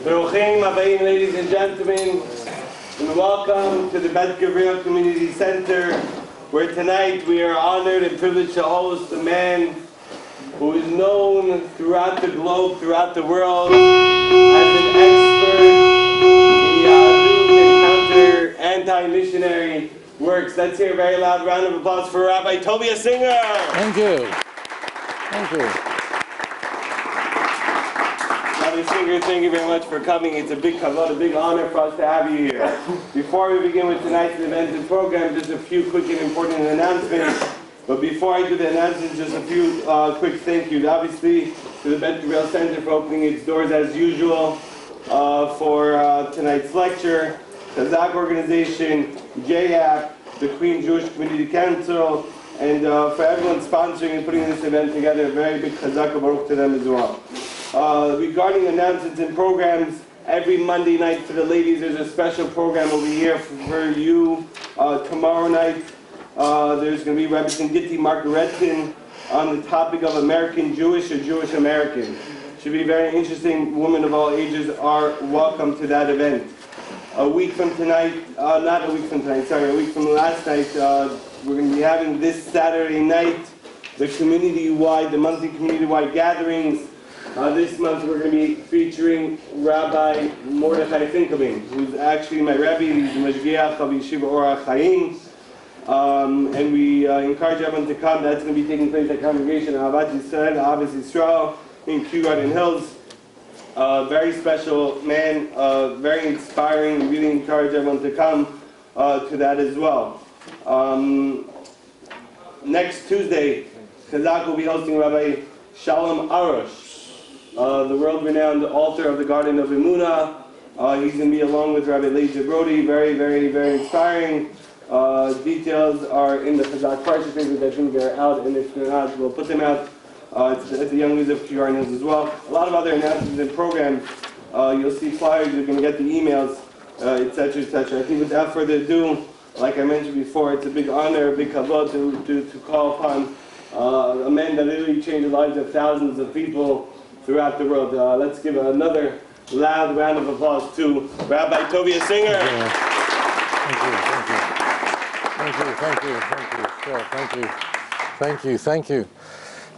Baruchim Abayim, ladies and gentlemen, and welcome to the Bet Gabriel Community Center, where tonight we are honored and privileged to host a man who is known throughout the globe, throughout the world, as an expert in Yahoo and anti-missionary works. Let's hear a very loud round of applause for Rabbi Tovia Singer. Thank you. Thank you. Rabbi Singer, thank you very much for coming. It's a big kavod, a big honor for us to have you here. Before we begin with tonight's event and program, just a few quick and important announcements. But before I do the announcements, just a few quick thank yous. Obviously, to the Bet Gabriel Center for opening its doors as usual for tonight's lecture. Chazaq organization, JAC, the Queen Jewish Community Council, and for everyone sponsoring and putting this event together, a very big Chazaq baruch to them as well. Regarding announcements and programs, every Monday night for the ladies, there's a special program over here for you. Tomorrow night, there's going to be Rabbi Singer Margaretin on the topic of American Jewish or Jewish American. Should be very interesting. Women of all ages are welcome to that event. A week from tonight, not a week from tonight, sorry, a week from last night, we're going to be having this Saturday night the community-wide, the monthly community-wide gatherings. This month we're going to be featuring Rabbi Mordechai Finkelman, who's actually my Rebbe. He's the Mashgiach of Yeshiva Orach Chaim. And we encourage everyone to come. That's going to be taking place at Congregation Ahavat Yisrael, Ahavas Yisrael, in Kew Garden Hills. Very special man, very inspiring. We really encourage everyone to come to that as well. Next Tuesday, Chazaq will be hosting Rabbi Shalom Arush, the world-renowned author of the Garden of Emunah. He's going to be along with Rabbi Leija Brody. Very, very, very inspiring. Details are in the Chazaq Parsha papers. I think they're out, and if they're not, we'll put them out. It's the Young Leaders of Kew Garden Hills as well. A lot of other announcements and programs. You'll see flyers. You're going to get the emails, etc., etc. I think without further ado, like I mentioned before, it's a big honor, a big kavod to call upon a man that literally changed the lives of thousands of people throughout the world. Let's give another loud round of applause to Rabbi Tovia Singer.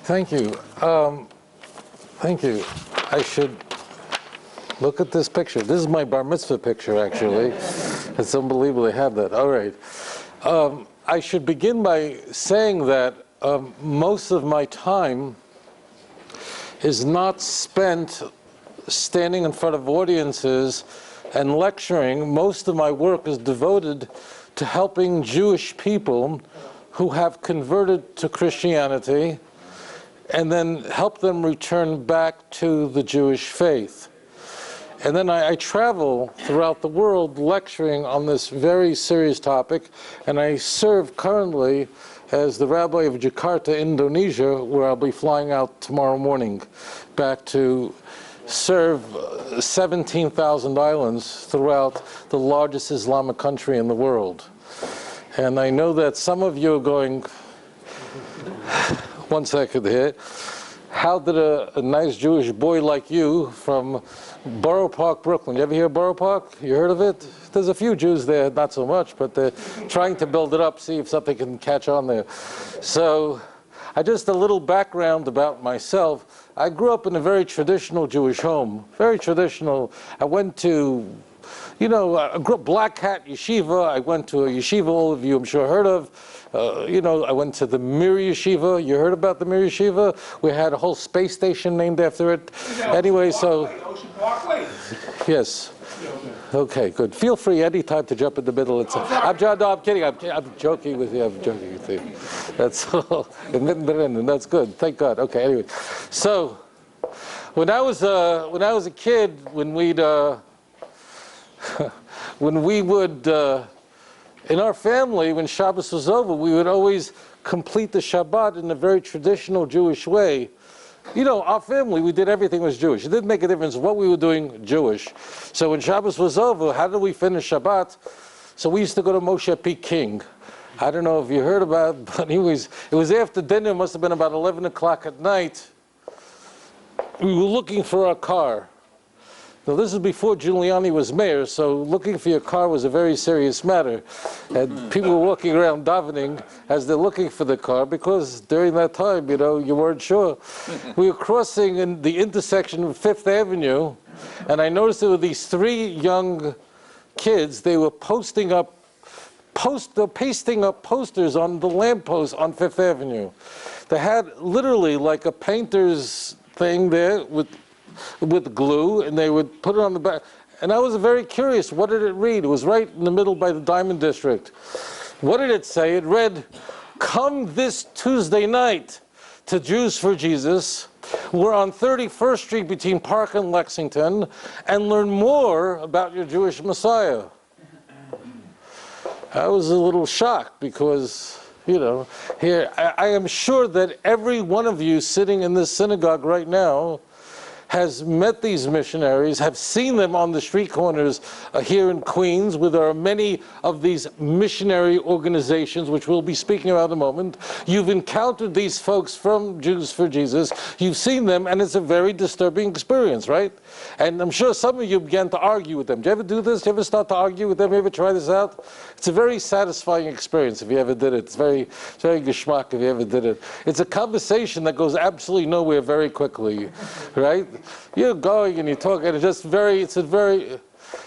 Thank you. I should look at this picture. This is my bar mitzvah picture, actually. It's unbelievable they have that. All right. I should begin by saying that most of my time is not spent standing in front of audiences and lecturing. Most of my work is devoted to helping Jewish people who have converted to Christianity and then help them return back to the Jewish faith. And then I travel throughout the world lecturing on this very serious topic, and I serve currently as the rabbi of Jakarta, Indonesia, where I'll be flying out tomorrow morning back to serve 17,000 islands throughout the largest Islamic country in the world. And I know that some of you are going, one second here, how did a nice Jewish boy like you from Borough Park, Brooklyn, you ever hear of Borough Park? You heard of it? There's a few Jews there, not so much, but they're trying to build it up, see if something can catch on there. So, just a little background about myself. I grew up in a very traditional Jewish home, very traditional. I went to, I grew up Black Hat Yeshiva. I went to a yeshiva all of you I'm sure heard of. I went to the Mir Yeshiva. You heard about the Mir Yeshiva? We had a whole space station named after it. Anyway, so... Ocean Parkway? Yes. Okay, good. Feel free anytime to jump in the middle. I'm kidding. I'm joking with you. I'm joking with you. That's all. And that's good. Thank God. Okay, anyway. So, when I was a kid, when we would... in our family, when Shabbos was over, we would always complete the Shabbat in a very traditional Jewish way. Our family, we did everything was Jewish. It didn't make a difference what we were doing Jewish. So when Shabbos was over, how did we finish Shabbat? So we used to go to Moshe P. King. I don't know if you heard about it, but it was after dinner. It must have been about 11 o'clock at night. We were looking for our car. Now, this is before Giuliani was mayor, so looking for your car was a very serious matter. And people were walking around davening as they're looking for the car, because during that time, you know, you weren't sure. We were crossing in the intersection of Fifth Avenue, and I noticed there were these three young kids. They were pasting up posters on the lamppost on Fifth Avenue. They had literally like a painter's thing there with glue, and they would put it on the back. And I was very curious, what did it read? It was right in the middle by the Diamond District. What did it say? It read, "Come this Tuesday night to Jews for Jesus. We're on 31st Street between Park and Lexington, and learn more about your Jewish Messiah." I was a little shocked because, you know, here, I am sure that every one of you sitting in this synagogue right now has met these missionaries, have seen them on the street corners here in Queens, where there are many of these missionary organizations, which we'll be speaking about in a moment. You've encountered these folks from Jews for Jesus. You've seen them, and it's a very disturbing experience, right? And I'm sure some of you began to argue with them. Do you ever do this? Do you ever start to argue with them? You ever try this out? It's a very satisfying experience if you ever did it. It's very geschmack if you ever did it. It's a conversation that goes absolutely nowhere very quickly, right? You're going and you're talking, and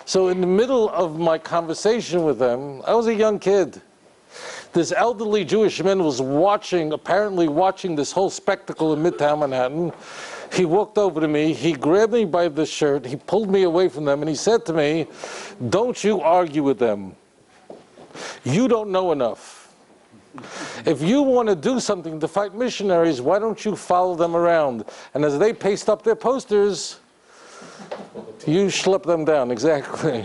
so in the middle of my conversation with them, I was a young kid. This elderly Jewish man was apparently watching this whole spectacle in Midtown Manhattan. He walked over to me, he grabbed me by the shirt, he pulled me away from them, and he said to me, "Don't you argue with them. You don't know enough. If you want to do something to fight missionaries, why don't you follow them around? And as they paste up their posters, you schlep them down." Exactly.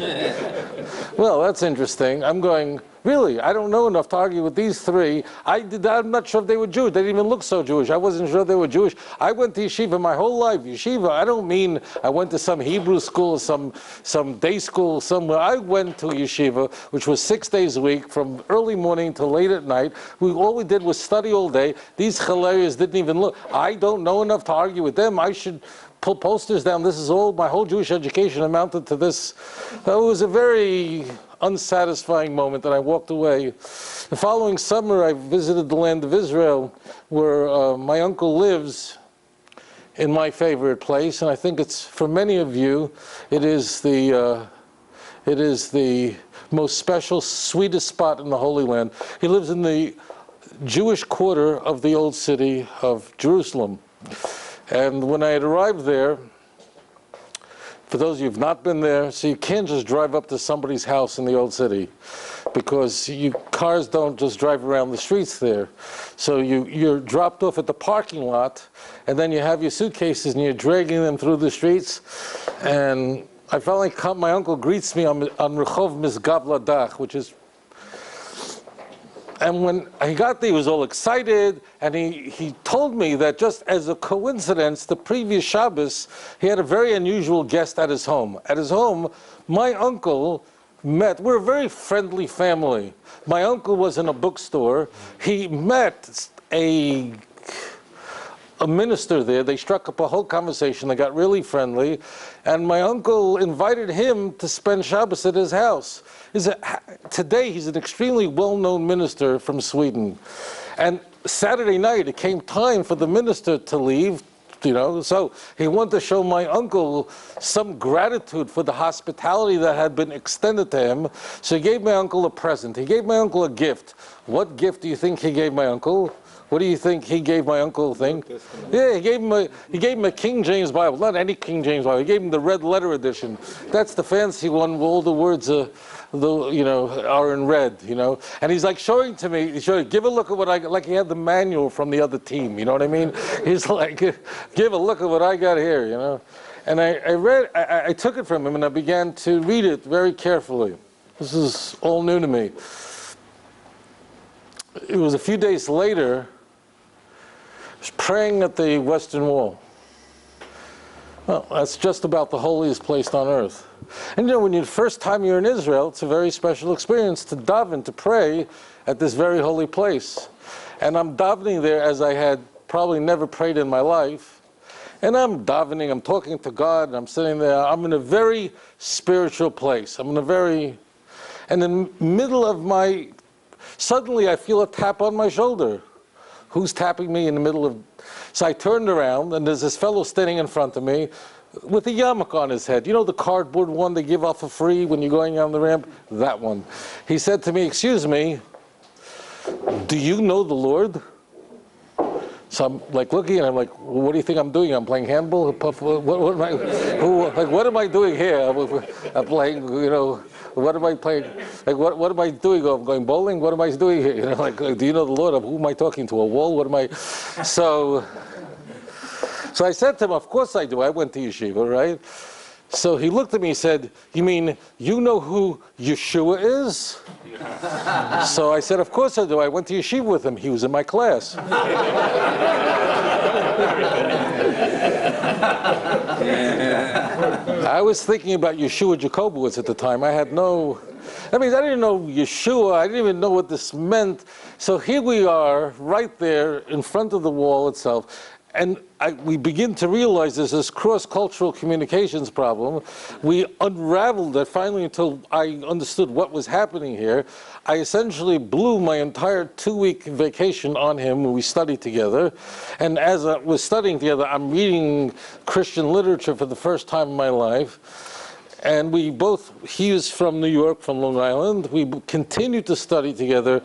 Well, that's interesting. I'm going, really? I don't know enough to argue with these three. I'm not sure if they were Jewish. They didn't even look so Jewish. I wasn't sure they were Jewish. I went to yeshiva my whole life. Yeshiva, I don't mean I went to some Hebrew school, some day school somewhere. I went to yeshiva, which was 6 days a week, from early morning till late at night. All we did was study all day. These hilarious didn't even look. I don't know enough to argue with them. I should pull posters down. This is all, my whole Jewish education amounted to this. It was a very unsatisfying moment, and I walked away. The following summer, I visited the land of Israel, where my uncle lives, in my favorite place, and I think it's, for many of you, it is the most special, sweetest spot in the Holy Land. He lives in the Jewish quarter of the old city of Jerusalem. And when I had arrived there, for those of you who've not been there, so you can't just drive up to somebody's house in the old city, because cars don't just drive around the streets there. So you're dropped off at the parking lot, and then you have your suitcases and you're dragging them through the streets. And I finally my uncle greets me on Rehov Misgav Ladach, which is, and when he got there, he was all excited, and he told me that just as a coincidence, the previous Shabbos, he had a very unusual guest at his home. At his home, my uncle we're a very friendly family. My uncle was in a bookstore. He met a minister there. They struck up a whole conversation. They got really friendly. And my uncle invited him to spend Shabbos at his house. Today, he's an extremely well-known minister from Sweden. And Saturday night, it came time for the minister to leave, you know, so he wanted to show my uncle some gratitude for the hospitality that had been extended to him. So he gave my uncle a present. He gave my uncle a gift. What gift do you think he gave my uncle? What do you think he gave my uncle thing? Yeah, he gave him a King James Bible, not any King James Bible. He gave him the red letter edition. That's the fancy one where all the words are in red, you know. And he's like showing to me, give a look at what I got, like he had the manual from the other team, you know what I mean? He's like, give a look at what I got here, you know. And I took it from him and I began to read it very carefully. This is all new to me. It was a few days later, I was praying at the Western Wall. Well, that's just about the holiest place on earth. And you know, when the first time you're in Israel, it's a very special experience to daven, to pray at this very holy place. And I'm davening there as I had probably never prayed in my life. And I'm davening, I'm talking to God, and I'm sitting there. I'm in a very spiritual place. I'm in a very, and in the middle of my, suddenly I feel a tap on my shoulder. Who's tapping me in the middle of, so I turned around, and there's this fellow standing in front of me with a yarmulke on his head. You know the cardboard one they give out for free when you're going on the ramp? That one. He said to me, "Excuse me, do you know the Lord?" So I'm like looking and I'm like, well, "What do you think I'm doing? I'm playing handball? What am I, what am I doing here? I'm playing, you know, what am I playing? Like, what am I doing? I'm going bowling? What am I doing here? You know, like, do you know the Lord? Who am I talking to? A wall? What am I?" So I said to him, "Of course I do. I went to yeshiva, right?" So he looked at me and said, "You mean you know who Yeshua is?" So I said, "Of course I do. I went to yeshiva with him. He was in my class." I was thinking about Yeshua Jacobowitz at the time. I didn't know Yeshua. I didn't even know what this meant. So here we are, right there in front of the wall itself. And we begin to realize there's this cross-cultural communications problem. We unraveled it finally until I understood what was happening here. I essentially blew my entire 2-week vacation on him when we studied together. And as I was studying together, I'm reading Christian literature for the first time in my life. And he was from New York, from Long Island. We continued to study together.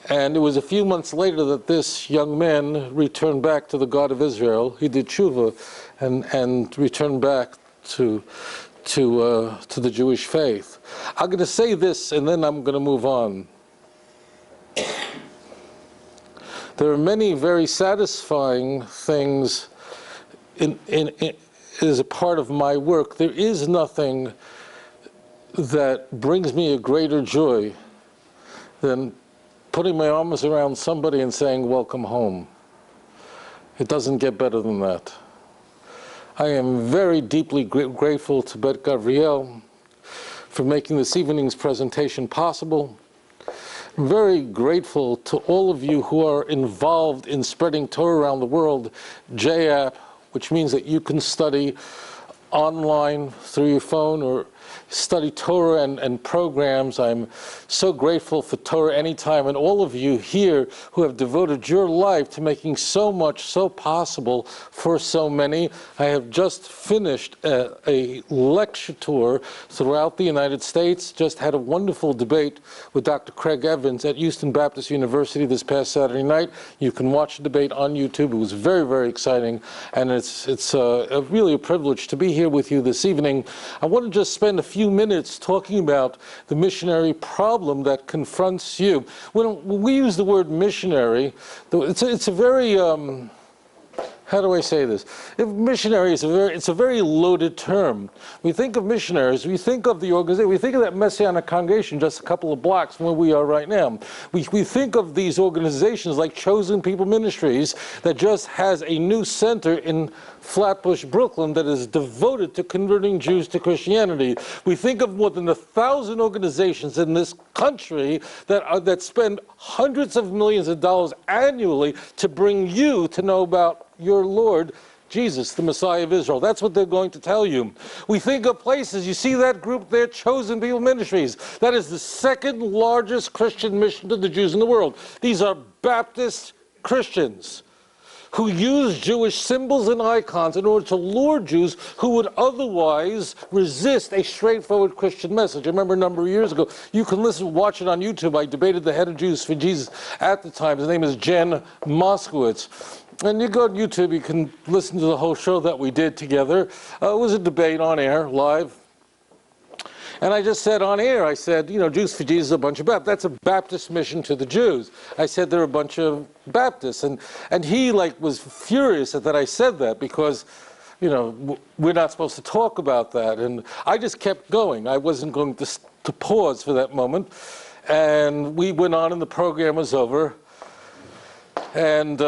And it was a few months later that this young man returned back to the God of Israel. He did tshuva and returned back to the Jewish faith. I'm going to say this, and then I'm going to move on. There are many very satisfying things as a part of my work. There is nothing that brings me a greater joy than putting my arms around somebody and saying, "Welcome home." It doesn't get better than that. I am very deeply grateful to Bet Gavriel for making this evening's presentation possible. I'm very grateful to all of you who are involved in spreading Torah around the world. JAP, which means that you can study online through your phone or study Torah and programs. I'm so grateful for Torah Anytime and all of you here who have devoted your life to making so much so possible for so many. I have just finished a lecture tour throughout the United States. Just had a wonderful debate with Dr. Craig Evans at Houston Baptist University this past Saturday night. You can watch the debate on YouTube. It was very, very exciting, and it's really a privilege to be here with you this evening. I want to just spend a few minutes talking about the missionary problem that confronts you. When we use the word missionary, it's a very how do I say this? Missionary is it's a very loaded term. We think of missionaries, we think of the organization, we think of that Messianic congregation just a couple of blocks from where we are right now. We think of these organizations like Chosen People Ministries that just has a new center in Flatbush, Brooklyn that is devoted to converting Jews to Christianity. We think of more than 1,000 organizations in this country that spend hundreds of millions of dollars annually to bring you to know about your Lord Jesus, the Messiah of Israel. That's what they're going to tell you. We think of places, you see that group there, Chosen People Ministries. That is the second largest Christian mission to the Jews in the world. These are Baptist Christians who use Jewish symbols and icons in order to lure Jews who would otherwise resist a straightforward Christian message. I remember a number of years ago, you can watch it on YouTube. I debated the head of Jews for Jesus at the time. His name is Jen Moskowitz. And you go on YouTube, you can listen to the whole show that we did together. It was a debate on air, live. And I just said on air, I said, you know, Jews for Jesus is a bunch of Baptists. That's a Baptist mission to the Jews. I said they're a bunch of Baptists. And he was furious that I said that because, you know, we're not supposed to talk about that. And I just kept going. I wasn't going to pause for that moment. And we went on and the program was over. And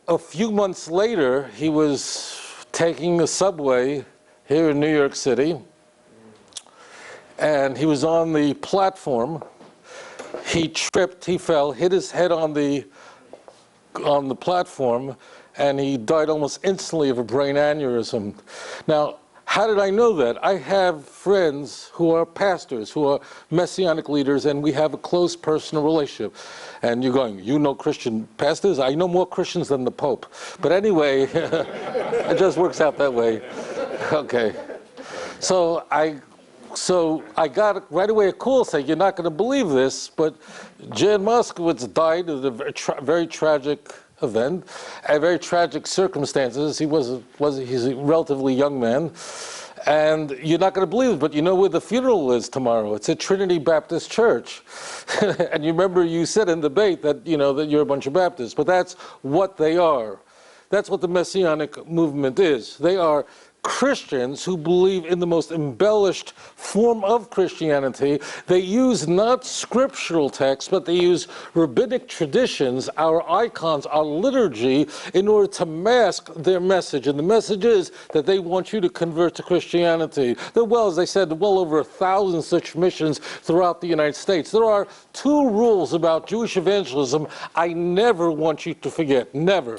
a few months later, he was taking the subway here in New York City. And he was on the platform. He tripped, he fell, hit his head on the platform, and he died almost instantly of a brain aneurysm. Now, how did I know that? I have friends who are pastors, who are Messianic leaders, and we have a close personal relationship. And you're going, you know Christian pastors? I know more Christians than the Pope. But anyway, it just works out that way. Okay. So I got right away a call saying, you're not going to believe this, but Jan Moskowitz died of a very tragic event, very tragic circumstances. He's a relatively young man, and you're not going to believe it, but you know where the funeral is tomorrow? It's at Trinity Baptist Church. And you remember you said in debate that, you know, that you're a bunch of Baptists, but that's what they are. That's what the Messianic movement is. They are Christians who believe in the most embellished form of Christianity. They use not scriptural texts, but they use rabbinic traditions, our icons, our liturgy, in order to mask their message. And the message is that they want you to convert to Christianity. Well, as I said, well over 1,000 such missions throughout the United States. There are 2 rules about Jewish evangelism I never want you to forget. Never.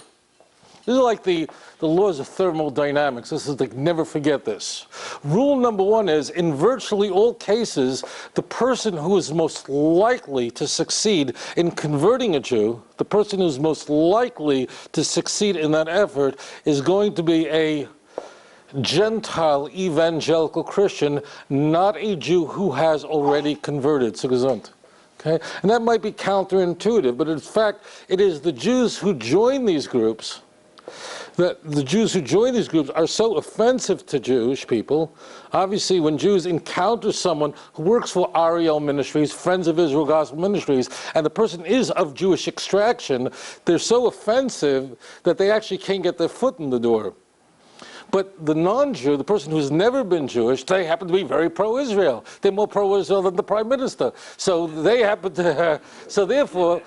This is like the laws of thermodynamics. This is like, never forget this. Rule number 1 is, in virtually all cases, the person who is most likely to succeed in converting a Jew, the person who's most likely to succeed in that effort, is going to be a Gentile evangelical Christian, not a Jew who has already converted. So gesund. Okay? And that might be counterintuitive, but in fact, it is the Jews who join these groups, that the Jews who join these groups are so offensive to Jewish people. Obviously, when Jews encounter someone who works for Ariel Ministries, Friends of Israel Gospel Ministries, and the person is of Jewish extraction, they're so offensive that they actually can't get their foot in the door. But the non-Jew, the person who's never been Jewish, they happen to be very pro-Israel. They're more pro-Israel than the Prime Minister. So they happen to, so therefore,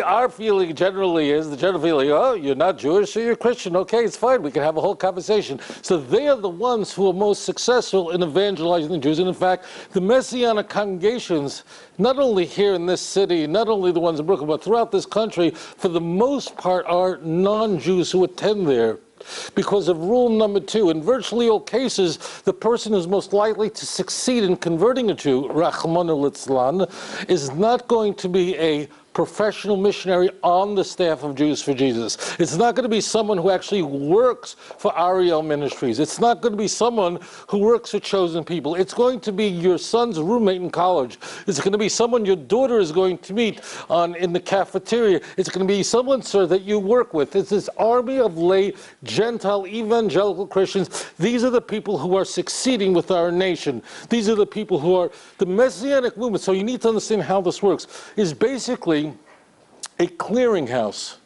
our feeling generally is, the general feeling, oh, you're not Jewish, so you're Christian. Okay, it's fine, we can have a whole conversation. So they are the ones who are most successful in evangelizing the Jews. And in fact, the Messianic congregations, not only here in this city, not only the ones in Brooklyn, but throughout this country, for the most part are non-Jews who attend there. Because of rule number 2, in virtually all cases, the person who's most likely to succeed in converting a Jew, Rachmana litzlan, is not going to be a professional missionary on the staff of Jews for Jesus. It's not going to be someone who actually works for Ariel Ministries. It's not going to be someone who works for Chosen People. It's going to be your son's roommate in college. It's going to be someone your daughter is going to meet in the cafeteria. It's going to be someone, sir, that you work with. It's this army of lay Gentile evangelical Christians. These are the people who are succeeding with our nation. These are the people who are the Messianic movement. So you need to understand how this works. Is basically a clearinghouse.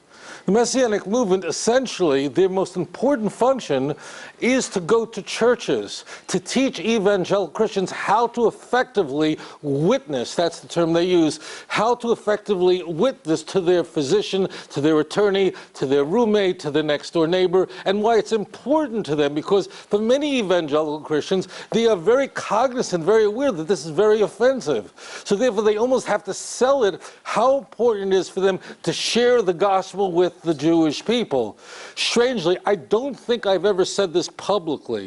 The Messianic movement, essentially, their most important function is to go to churches, to teach evangelical Christians how to effectively witness, that's the term they use, how to effectively witness to their physician, to their attorney, to their roommate, to their next door neighbor, and why it's important to them, because for many evangelical Christians, they are very cognizant, very aware that this is very offensive. So therefore, they almost have to sell it, how important it is for them to share the gospel with the Jewish people. Strangely, I don't think I've ever said this publicly.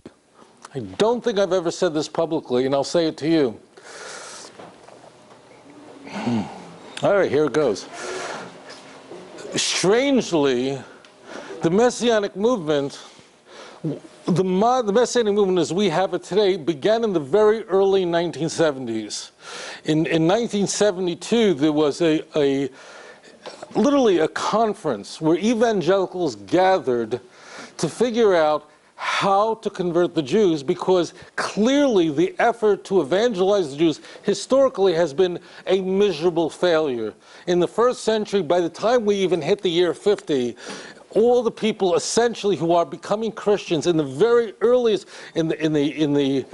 I don't think I've ever said this publicly, and I'll say it to you. All right, here it goes. Strangely, the Messianic movement, the Messianic movement as we have it today, began in the very early 1970s. In 1972, there was literally a conference where evangelicals gathered to figure out how to convert the Jews, because clearly the effort to evangelize the Jews historically has been a miserable failure. In the first century, by the time we even hit the year 50, all the people essentially who are becoming Christians in the very earliest, in the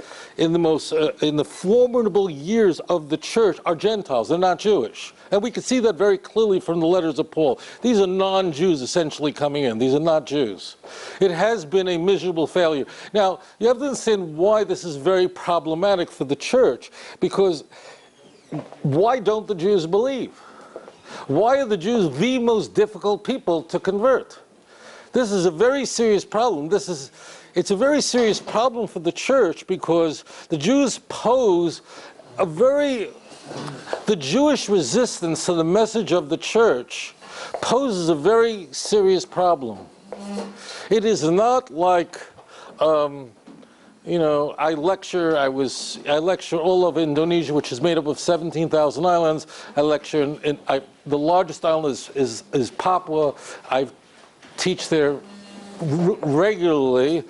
formidable years of the church are Gentiles. They're not Jewish. And we can see that very clearly from the letters of Paul. These are non-Jews essentially coming in. These are not Jews. It has been a miserable failure. Now, you have to understand why this is very problematic for the church, because why don't the Jews believe? Why are the Jews the most difficult people to convert? This is a very serious problem. It's a very serious problem for the church because the Jews pose the Jewish resistance to the message of the church poses a very serious problem. It is not like, I lecture all over Indonesia, which is made up of 17,000 islands. I lecture the largest island is Papua. I teach there regularly.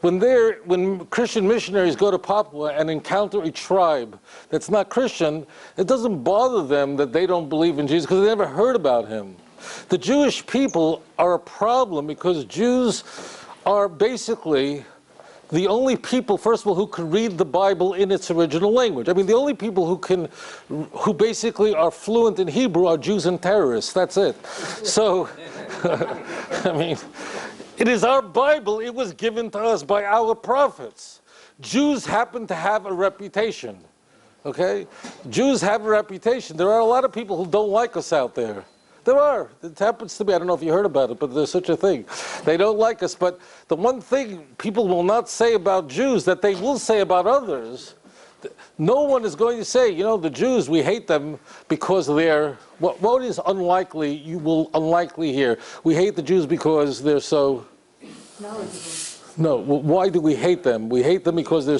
When Christian missionaries go to Papua and encounter a tribe that's not Christian, it doesn't bother them that they don't believe in Jesus because they never heard about him. The Jewish people are a problem because Jews are basically the only people, first of all, who can read the Bible in its original language. I mean, the only people who basically are fluent in Hebrew are Jews and terrorists. That's it. So, I mean, it is our Bible. It was given to us by our prophets. Jews happen to have a reputation, okay? Jews have a reputation. There are a lot of people who don't like us out there. There are. It happens to be. I don't know if you heard about it, but there's such a thing. They don't like us. But the one thing people will not say about Jews that they will say about others, no one is going to say, the Jews, we hate them because they're, what is unlikely, you will unlikely hear. We hate the Jews because they're so... No, why do we hate them? We hate them because they're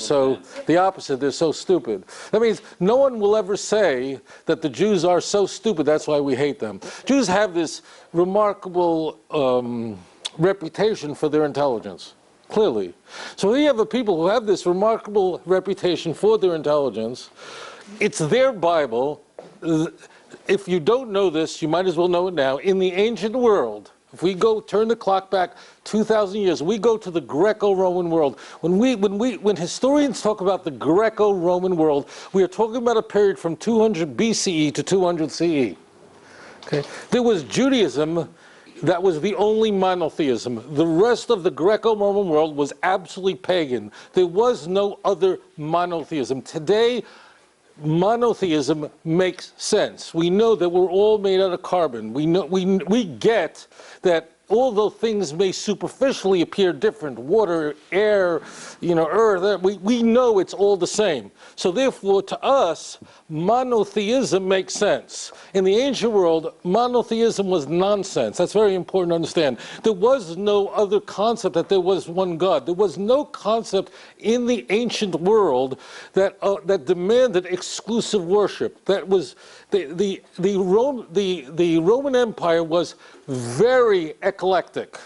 the opposite, they're so stupid. That means no one will ever say that the Jews are so stupid, that's why we hate them. Jews have this remarkable reputation for their intelligence, clearly. So we have a people who have this remarkable reputation for their intelligence. It's their Bible. If you don't know this, you might as well know it now. In the ancient world, if we turn the clock back 2,000 years, we go to the Greco-Roman world. When historians talk about the Greco-Roman world, we are talking about a period from 200 BCE to 200 CE. Okay? There was Judaism that was the only monotheism. The rest of the Greco-Roman world was absolutely pagan. There was no other monotheism. Today, monotheism makes sense. We know that we're all made out of carbon. We get that although things may superficially appear different, water, air, earth, we know it's all the same. So therefore, to us, monotheism makes sense. In the ancient world, monotheism was nonsense. That's very important to understand. There was no other concept that there was one God. There was no concept in the ancient world that demanded exclusive worship. That was the Roman Empire was very eclectic.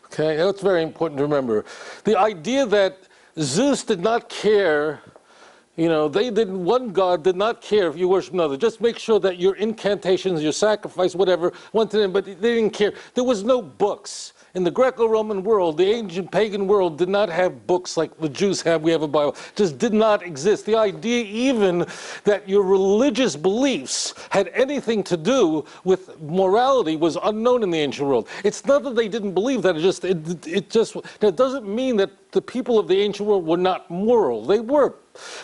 Okay, that's very important to remember. The idea that Zeus did not care, one God did not care if you worship another. Just make sure that your incantations, your sacrifice, whatever, went to them, but they didn't care. There was no books. In the Greco-Roman world, the ancient pagan world did not have books like the Jews have. We have a Bible. Just did not exist. The idea even that your religious beliefs had anything to do with morality was unknown in the ancient world. It's not that they didn't believe that. It doesn't mean that the people of the ancient world were not moral. They were.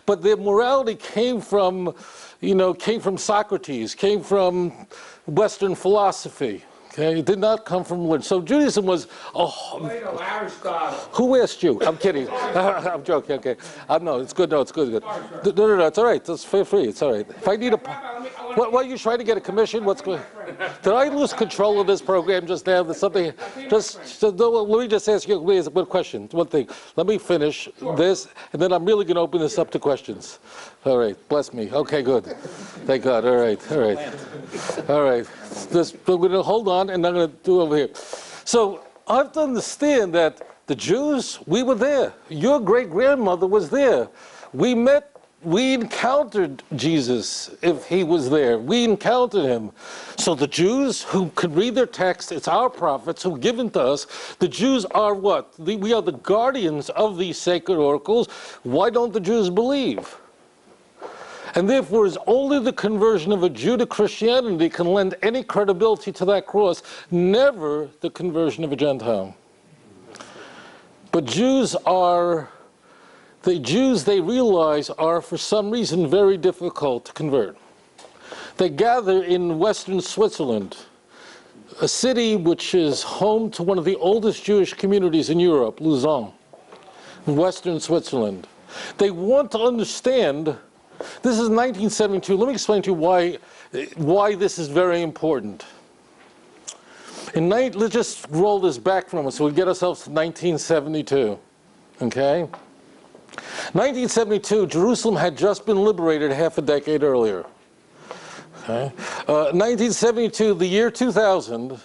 But their morality came from Socrates, came from Western philosophy. Okay, it did not come from religion. So Judaism was Plato, Aristotle. Who asked you? I'm kidding. I'm joking. Okay. No, it's good. No, it's good. Good. No, it's all right. It's feel free. It's all right. If I need what are you trying to get a commission? What's going? Did I lose control of this program just now? There's something. Let me just ask you one question. One thing. Let me finish this, and then I'm really going to open this up to questions. All right. Bless me. Okay. Good. Thank God. All right. All right. All right. We're going to hold on, and I'm going to do over here. So I have to understand that the Jews, we were there. Your great-grandmother was there. We encountered Jesus if he was there. We encountered him. So the Jews who could read their text, it's our prophets who are given to us. The Jews are what? We are the guardians of these sacred oracles. Why don't the Jews believe? And therefore, it's only the conversion of a Jew to Christianity can lend any credibility to that cross, never the conversion of a Gentile. But the Jews, they realize, are for some reason very difficult to convert. They gather in Western Switzerland. a city which is home to one of the oldest Jewish communities in Europe, Lausanne, in western Switzerland. They want to understand, this is 1972, let me explain to you why this is very important. Let's just roll this back from us so we get ourselves to 1972, okay? 1972, Jerusalem had just been liberated half a decade earlier. Okay? 1972, the year 2000,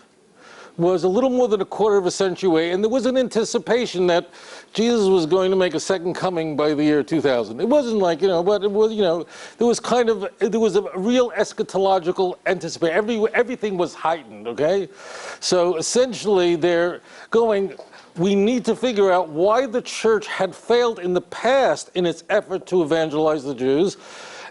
was a little more than a quarter of a century away, and there was an anticipation that Jesus was going to make a second coming by the year 2000. It wasn't like, but it was, there was a real eschatological anticipation. Everything was heightened, okay? So essentially they're going, we need to figure out why the church had failed in the past in its effort to evangelize the Jews,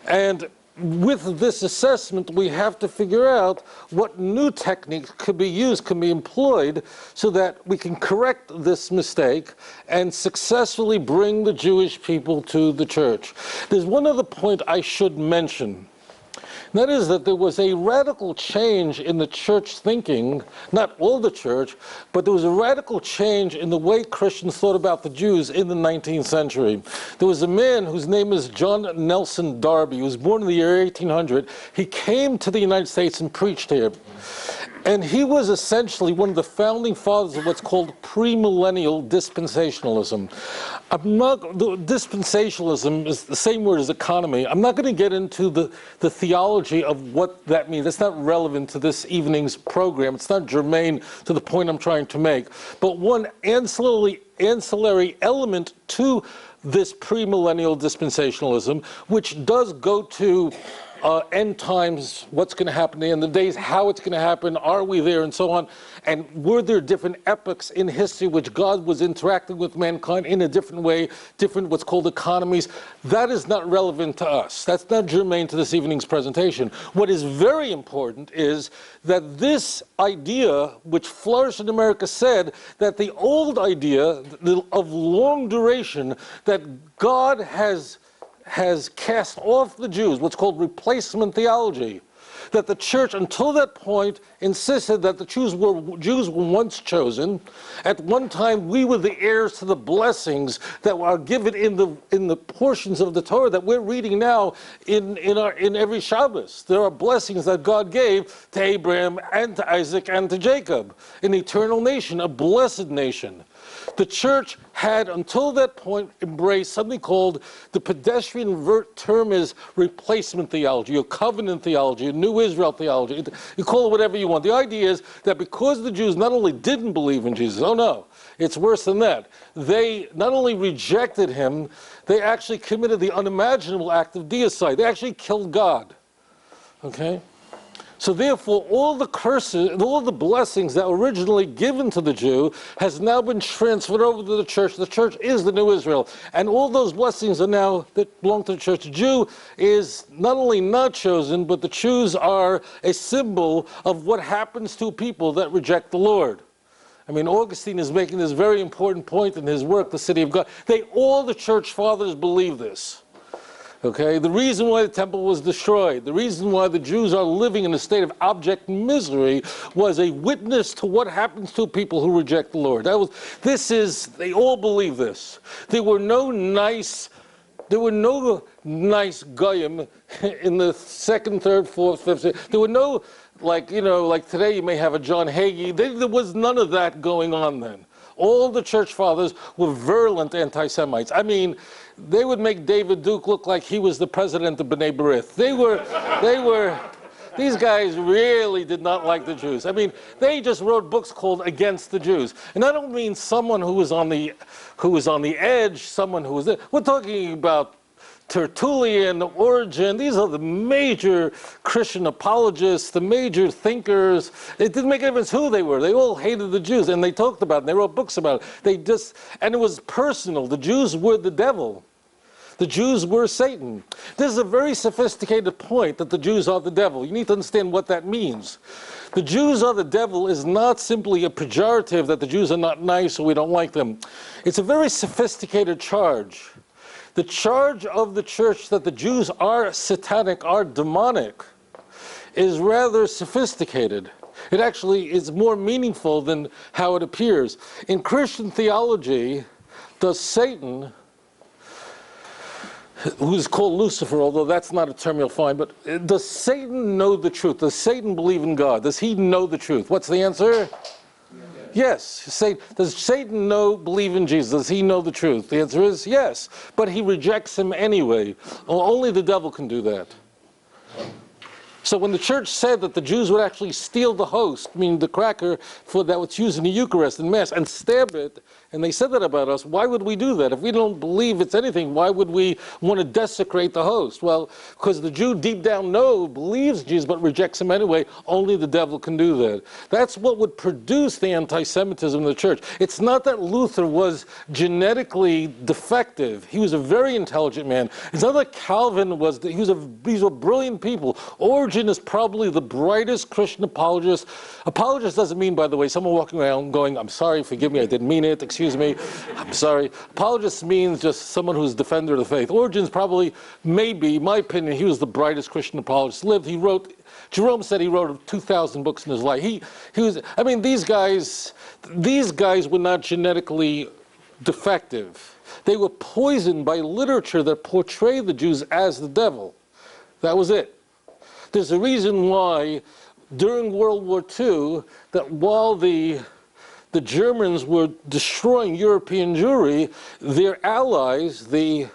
and with this assessment, we have to figure out what new techniques could be used, can be employed, so that we can correct this mistake and successfully bring the Jewish people to the church. There's one other point I should mention. That is that there was a radical change in the church thinking, not all the church, but there was a radical change in the way Christians thought about the Jews in the 19th century. There was a man whose name is John Nelson Darby. He was born in the year 1800. He came to the United States and preached here. And he was essentially one of the founding fathers of what's called premillennial dispensationalism. Dispensationalism is the same word as economy. I'm not going to get into the theology of what that means. That's not relevant to this evening's program. It's not germane to the point I'm trying to make. But one ancillary element to this premillennial dispensationalism, which does go to end times, what's going to happen at the end of the days, how it's going to happen, are we there, and so on. And were there different epochs in history which God was interacting with mankind in a different way, different what's called economies? That is not relevant to us. That's not germane to this evening's presentation. What is very important is that this idea, which flourished in America, said that the old idea of long duration, that God has cast off the Jews, what's called replacement theology, that the church until that point insisted that the Jews were once chosen. At one time we were the heirs to the blessings that were given in the portions of the Torah that we're reading now in every Shabbos. There are blessings that God gave to Abraham and to Isaac and to Jacob, an eternal nation, a blessed nation. The church had, until that point, embraced something called, the pedestrian term is replacement theology, or covenant theology, or New Israel theology. You call it whatever you want. The idea is that because the Jews not only didn't believe in Jesus, oh no, it's worse than that. They not only rejected him, they actually committed the unimaginable act of deicide. They actually killed God. Okay? So therefore, all the curses, all the blessings that were originally given to the Jew has now been transferred over to the church. The church is the new Israel. And all those blessings are now that belong to the church. The Jew is not only not chosen, but the Jews are a symbol of what happens to people that reject the Lord. I mean, Augustine is making this very important point in his work, The City of God. All the church fathers believe this. Okay, the reason why the temple was destroyed, the reason why the Jews are living in a state of abject misery was a witness to what happens to people who reject the Lord. They all believe this. There were no nice goyim in the second, third, fourth, fifth. There were no, like today you may have a John Hagee. There was none of that going on then. All the church fathers were virulent anti-Semites. I mean, they would make David Duke look like he was the president of B'nai B'rith. These guys really did not like the Jews. I mean, they just wrote books called Against the Jews. And I don't mean someone who was on the edge, someone who was there. We're talking about Tertullian, Origen. These are the major Christian apologists, the major thinkers. It didn't make a difference who they were. They all hated the Jews, and they talked about it, and they wrote books about it. And it was personal. The Jews were the devil. The Jews were Satan. This is a very sophisticated point, that the Jews are the devil. You need to understand what that means. The Jews are the devil is not simply a pejorative that the Jews are not nice or we don't like them. It's a very sophisticated charge. The charge of the church that the Jews are satanic, are demonic, is rather sophisticated. It actually is more meaningful than how it appears. In Christian theology, does Satan, who's called Lucifer, although that's not a term you'll find, but does Satan know the truth? Does Satan believe in God? Does he know the truth? What's the answer? Yes. Does Satan believe in Jesus? Does he know the truth? The answer is yes. But he rejects him anyway. Only the devil can do that. So when the church said that the Jews would actually steal the host, meaning the cracker that was used in the Eucharist in Mass, and stab it, and they said that about us, why would we do that? If we don't believe it's anything, why would we want to desecrate the host? Well, because the Jew deep down believes Jesus, but rejects him anyway. Only the devil can do that. That's what would produce the anti-Semitism in the church. It's not that Luther was genetically defective. He was a very intelligent man. It's not that Calvin was, these were brilliant people. Origen is probably the brightest Christian apologist. Apologist doesn't mean, by the way, someone walking around going, I'm sorry, forgive me, I didn't mean it, excuse me, I'm sorry. Apologist means just someone who's a defender of the faith. Origen's probably, maybe, in my opinion, he was the brightest Christian apologist lived. He wrote, Jerome said he wrote 2,000 books in his life. He was, I mean, these guys were not genetically defective. They were poisoned by literature that portrayed the Jews as the devil. That was it. There's a reason why during World War II, that while the Germans were destroying European Jewry, their allies, the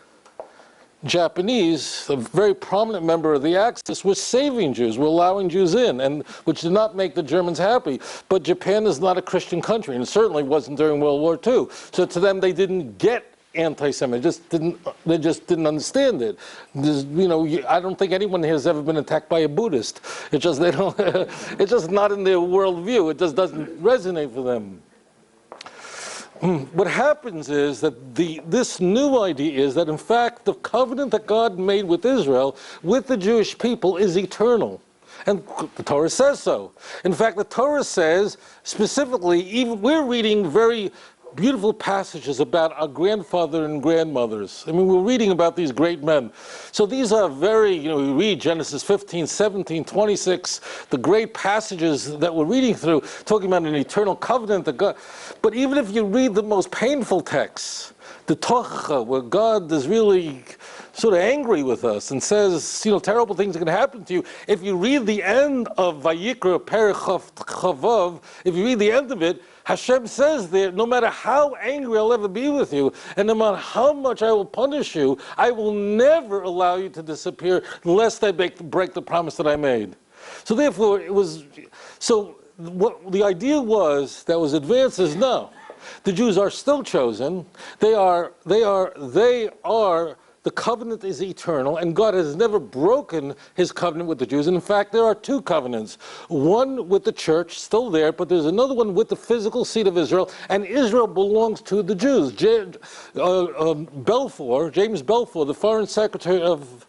Japanese, a very prominent member of the Axis, were saving Jews, were allowing Jews in, and which did not make the Germans happy. But Japan is not a Christian country, and it certainly wasn't during World War II. So to them, they didn't get anti-Semitism. They just didn't understand it. I don't think anyone here has ever been attacked by a Buddhist. It's just it's just not in their worldview. It just doesn't resonate for them. What happens is that this new idea is that in fact the covenant that God made with Israel, with the Jewish people, is eternal. And the Torah says so. In fact, the Torah says specifically, even we're reading very beautiful passages about our grandfather and grandmothers. I mean, we're reading about these great men. So these are very, we read Genesis 15, 17, 26, the great passages that we're reading through, talking about an eternal covenant that God. But even if you read the most painful texts, the Tochacha, where God is really sort of angry with us and says, terrible things are going to happen to you. If you read the end of Vayikra, Perek Chavav, if you read the end of it, Hashem says there, no matter how angry I'll ever be with you, and no matter how much I will punish you, I will never allow you to disappear lest I break the promise that I made. So therefore, what the idea was that was advanced is no. The Jews are still chosen. The covenant is eternal, and God has never broken his covenant with the Jews. And in fact, there are two covenants. One with the church, still there, but there's another one with the physical seed of Israel, and Israel belongs to the Jews. James Balfour, the foreign secretary of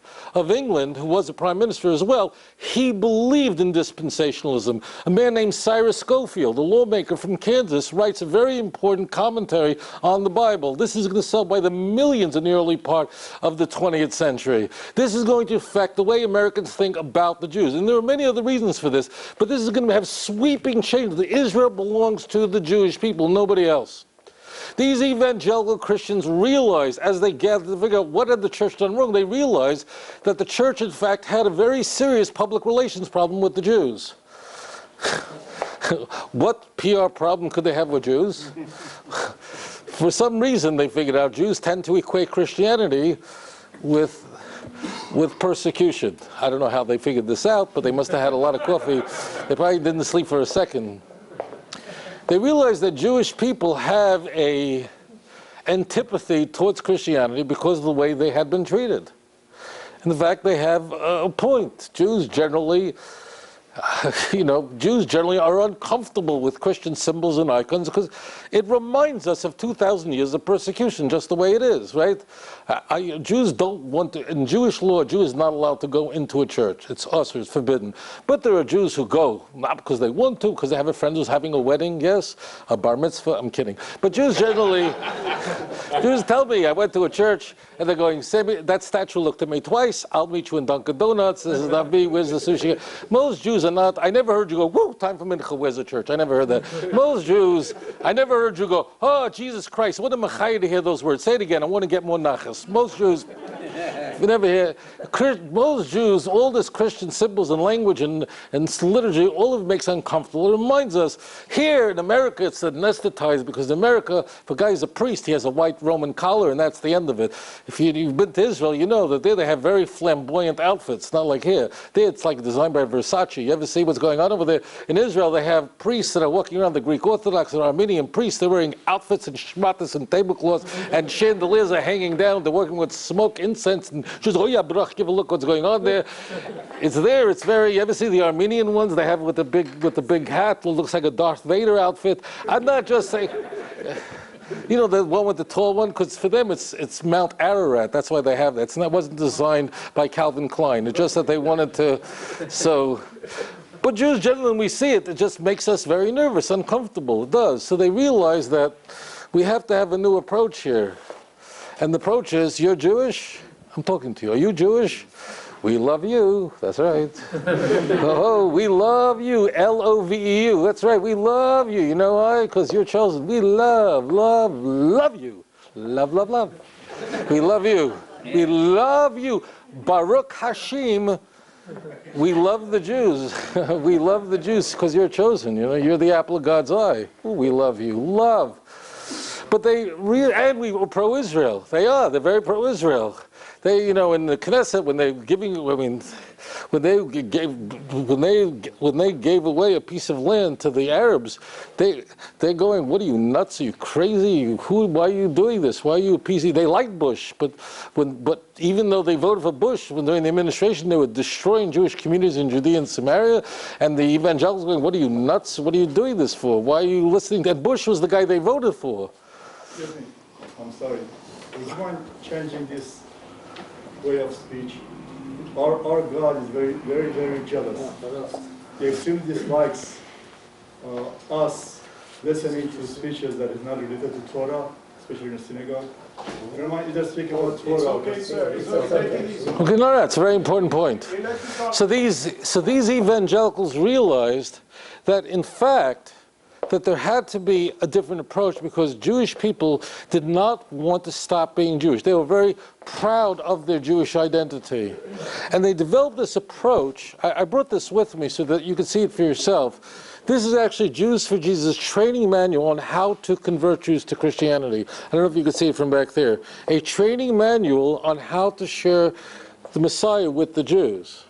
England, who was the prime minister as well, he believed in dispensationalism. A man named Cyrus Schofield, a lawmaker from Kansas, writes a very important commentary on the Bible. This is going to sell by the millions in the early part of the 20th century. This is going to affect the way Americans think about the Jews. And there are many other reasons for this, but this is going to have sweeping changes. Israel belongs to the Jewish people, nobody else. These evangelical Christians realized, as they gathered to figure out what had the church done wrong, they realized that the church, in fact, had a very serious public relations problem with the Jews. What PR problem could they have with Jews? For some reason, they figured out Jews tend to equate Christianity with persecution. I don't know how they figured this out, but they must have had a lot of coffee. They probably didn't sleep for a second. They realized that Jewish people have an antipathy towards Christianity because of the way they had been treated. In fact, they have a point. Jews generally are uncomfortable with Christian symbols and icons because it reminds us of 2,000 years of persecution, just the way it is, right? Jews don't want to, in Jewish law, a Jew is not allowed to go into a church. It's usher, it's forbidden. But there are Jews who go, not because they want to, because they have a friend who's having a wedding, yes, a bar mitzvah, I'm kidding. But Jews generally, Jews tell me, I went to a church, and they're going, that statue looked at me twice, I'll meet you in Dunkin' Donuts, this is not me, where's the sushi? Most Jews are not, I never heard you go, woo, time for mincha, where's the church? I never heard that. Most Jews, I never heard you go, oh, Jesus Christ, what am I chayav to hear those words? Say it again, I want to get more nachas. Most Jews, we never hear, most Jews, all this Christian symbols and language and liturgy, all of it makes uncomfortable. It reminds us, here in America, it's anesthetized because in America, if a guy's a priest, he has a white Roman collar and that's the end of it. If you've been to Israel, you know that there they have very flamboyant outfits, not like here. There it's like designed by Versace. You ever see what's going on over there? In Israel, they have priests that are walking around, the Greek Orthodox and Armenian priests, they're wearing outfits and shmatas and tablecloths and chandeliers are hanging down, they're working with smoke, incense, and just, oh yeah, brach, give a look what's going on there. It's there, it's very, you ever see the Armenian ones? They have with the big hat, it looks like a Darth Vader outfit. I'm not just saying, you know, the one with the tall one, because for them it's Mount Ararat, that's why they have that. It wasn't designed by Calvin Klein, it's just that they wanted to, so. But Jews generally, when we see it, it just makes us very nervous, uncomfortable, it does. So they realize that we have to have a new approach here. And the approach is, you're Jewish? I'm talking to you. Are you Jewish? We love you. That's right. Oh, we love you. L-O-V-E-U. That's right. We love you. You know why? Because you're chosen. We love you. Love, love, love. We love you. We love you. Baruch Hashem. We love the Jews. We love the Jews because you're chosen. You know, you're the apple of God's eye. Ooh, we love you. Love. But and we were pro-Israel. They are. They're very pro-Israel. They, you know, in the Knesset, when they're giving, I mean, when they gave away a piece of land to the Arabs, they're going, what are you, nuts? Are you crazy? Why are you doing this? Why are you appeasing? They liked Bush, but even though they voted for Bush, when during the administration, they were destroying Jewish communities in Judea and Samaria, and the evangelicals going, what are you, nuts? What are you doing this for? Why are you listening? And Bush was the guy they voted for. Excuse me, I'm sorry. Would you mind changing this way of speech? Our God is very, very, very jealous. He extremely dislikes us listening to speeches that is not related to Torah, especially in a synagogue. You don't mind either speaking about Torah. Okay, sir. It's okay. Okay, no, that's a very important point. So these evangelicals realized that, in fact, that there had to be a different approach because Jewish people did not want to stop being Jewish. They were very proud of their Jewish identity. And they developed this approach. I brought this with me so that you can see it for yourself. This is actually Jews for Jesus training manual on how to convert Jews to Christianity. I don't know if you can see it from back there. A training manual on how to share the Messiah with the Jews.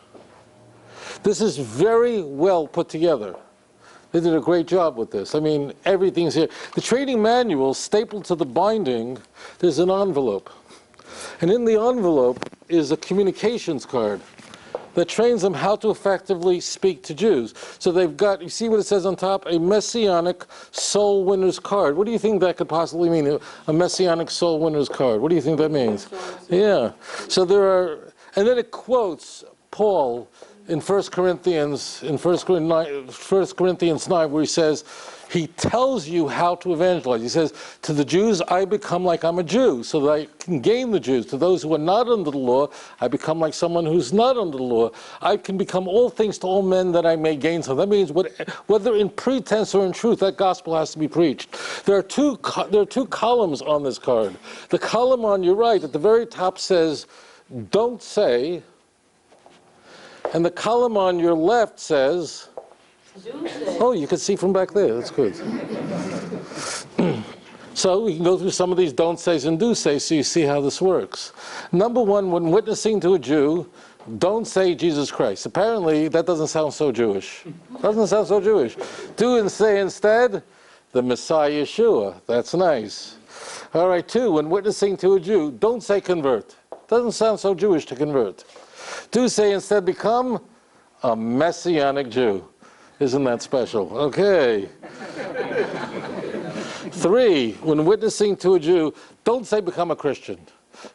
This is very well put together. They did a great job with this. I mean, everything's here. The training manual, stapled to the binding, there's an envelope. And in the envelope is a communications card that trains them how to effectively speak to Jews. So they've got, you see what it says on top? A Messianic soul winner's card. What do you think that could possibly mean, a Messianic soul winner's card? What do you think that means? Yeah. So there are, and then it quotes Paul in 1 Corinthians 9, where he says, he tells you how to evangelize. He says, to the Jews, I become like I'm a Jew, so that I can gain the Jews. To those who are not under the law, I become like someone who's not under the law. I can become all things to all men that I may gain some. That means whether in pretense or in truth, that gospel has to be preached. There are two columns on this card. The column on your right, at the very top says, don't say. And the column on your left says, oh, you can see from back there. That's good. So we can go through some of these don't says and do says so you see how this works. Number one, when witnessing to a Jew, don't say Jesus Christ. Apparently, that doesn't sound so Jewish. Doesn't sound so Jewish. Do and say instead, the Messiah Yeshua. That's nice. All right, two, when witnessing to a Jew, don't say convert. Doesn't sound so Jewish to convert. Do say instead become a Messianic Jew. Isn't that special? Okay. Three, when witnessing to a Jew, don't say become a Christian.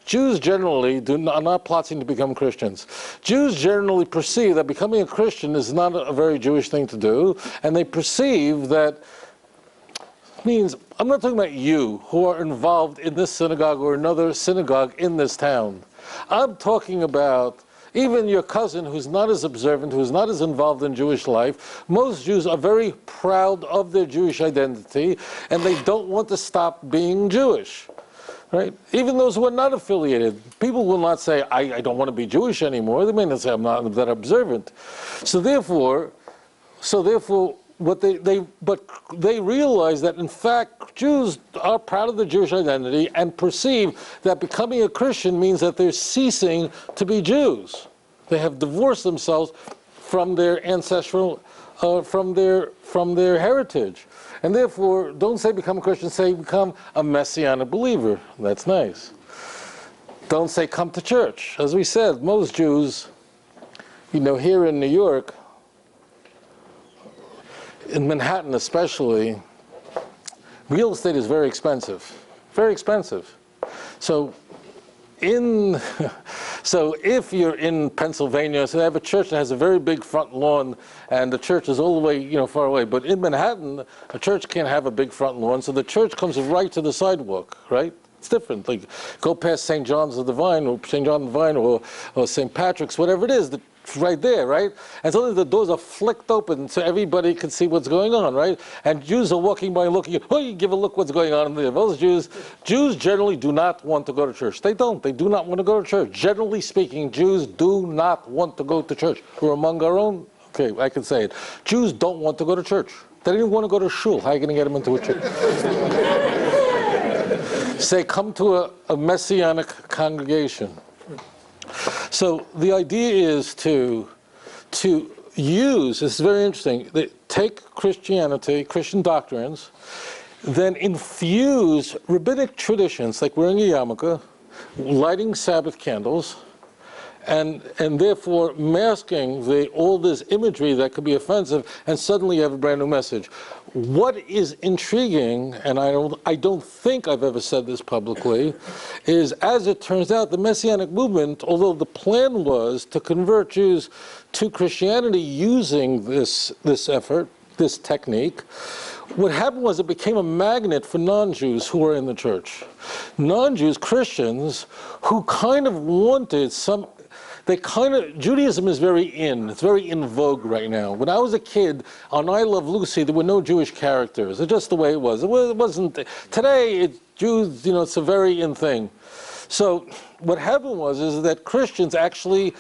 Jews generally are not plotting to become Christians. Jews generally perceive that becoming a Christian is not a very Jewish thing to do, and they perceive that means, I'm not talking about you who are involved in this synagogue or another synagogue in this town. I'm talking about Even your cousin who's not as observant, who's not as involved in Jewish life, most Jews are very proud of their Jewish identity, and they don't want to stop being Jewish. Right? Even those who are not affiliated, people will not say, I don't want to be Jewish anymore. They may not say, I'm not that observant. So therefore, what they realize that in fact Jews are proud of their Jewish identity and perceive that becoming a Christian means that they're ceasing to be Jews. They have divorced themselves from their ancestral, from their heritage. And therefore, don't say become a Christian, say become a Messianic believer. That's nice. Don't say come to church. As we said, most Jews, here in New York, in Manhattan especially, real estate is very expensive. Very expensive. So if you're in Pennsylvania, so they have a church that has a very big front lawn, and the church is all the way, far away. But in Manhattan, a church can't have a big front lawn, so the church comes right to the sidewalk, right? It's different. Like, go past St. John's of the Vine, or St. John of the Vine, or St. Patrick's, whatever it is, it's right there, right? And suddenly the doors are flicked open so everybody can see what's going on, right? And Jews are walking by and looking, you give a look what's going on in there. Those Jews generally do not want to go to church. They don't. They do not want to go to church. Generally speaking, Jews do not want to go to church. We're among our own. Okay, I can say it. Jews don't want to go to church. They don't even want to go to shul. How are you going to get them into a church? Say, come to a Messianic congregation. So the idea is to use, this is very interesting, take Christianity, Christian doctrines, then infuse rabbinic traditions, like wearing a yarmulke, lighting Sabbath candles, and therefore masking all this imagery that could be offensive, and suddenly you have a brand new message. What is intriguing, and I don't think I've ever said this publicly, is as it turns out, the Messianic movement, although the plan was to convert Jews to Christianity using this effort, this technique, what happened was it became a magnet for non-Jews who were in the church. Non-Jews, Christians, who kind of wanted Judaism is very it's very in vogue right now. When I was a kid, on I Love Lucy, there were no Jewish characters. It's just the way it was. It wasn't, today, Jews, it's a very in thing. So what happened is that Christians actually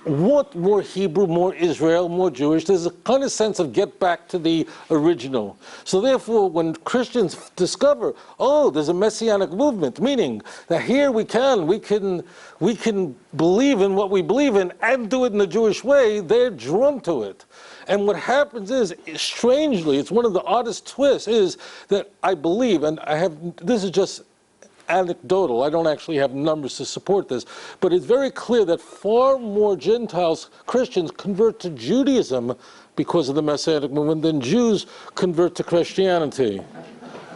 want more Hebrew, more Israel, more Jewish. There's a kind of sense of get back to the original. So therefore, when Christians discover, there's a Messianic movement, meaning that here we can believe in what we believe in and do it in the Jewish way, they're drawn to it. And what happens is, strangely, it's one of the oddest twists, is that I believe, and this is just anecdotal, I don't actually have numbers to support this, but it's very clear that far more Gentiles, Christians, convert to Judaism because of the Messianic movement than Jews convert to Christianity.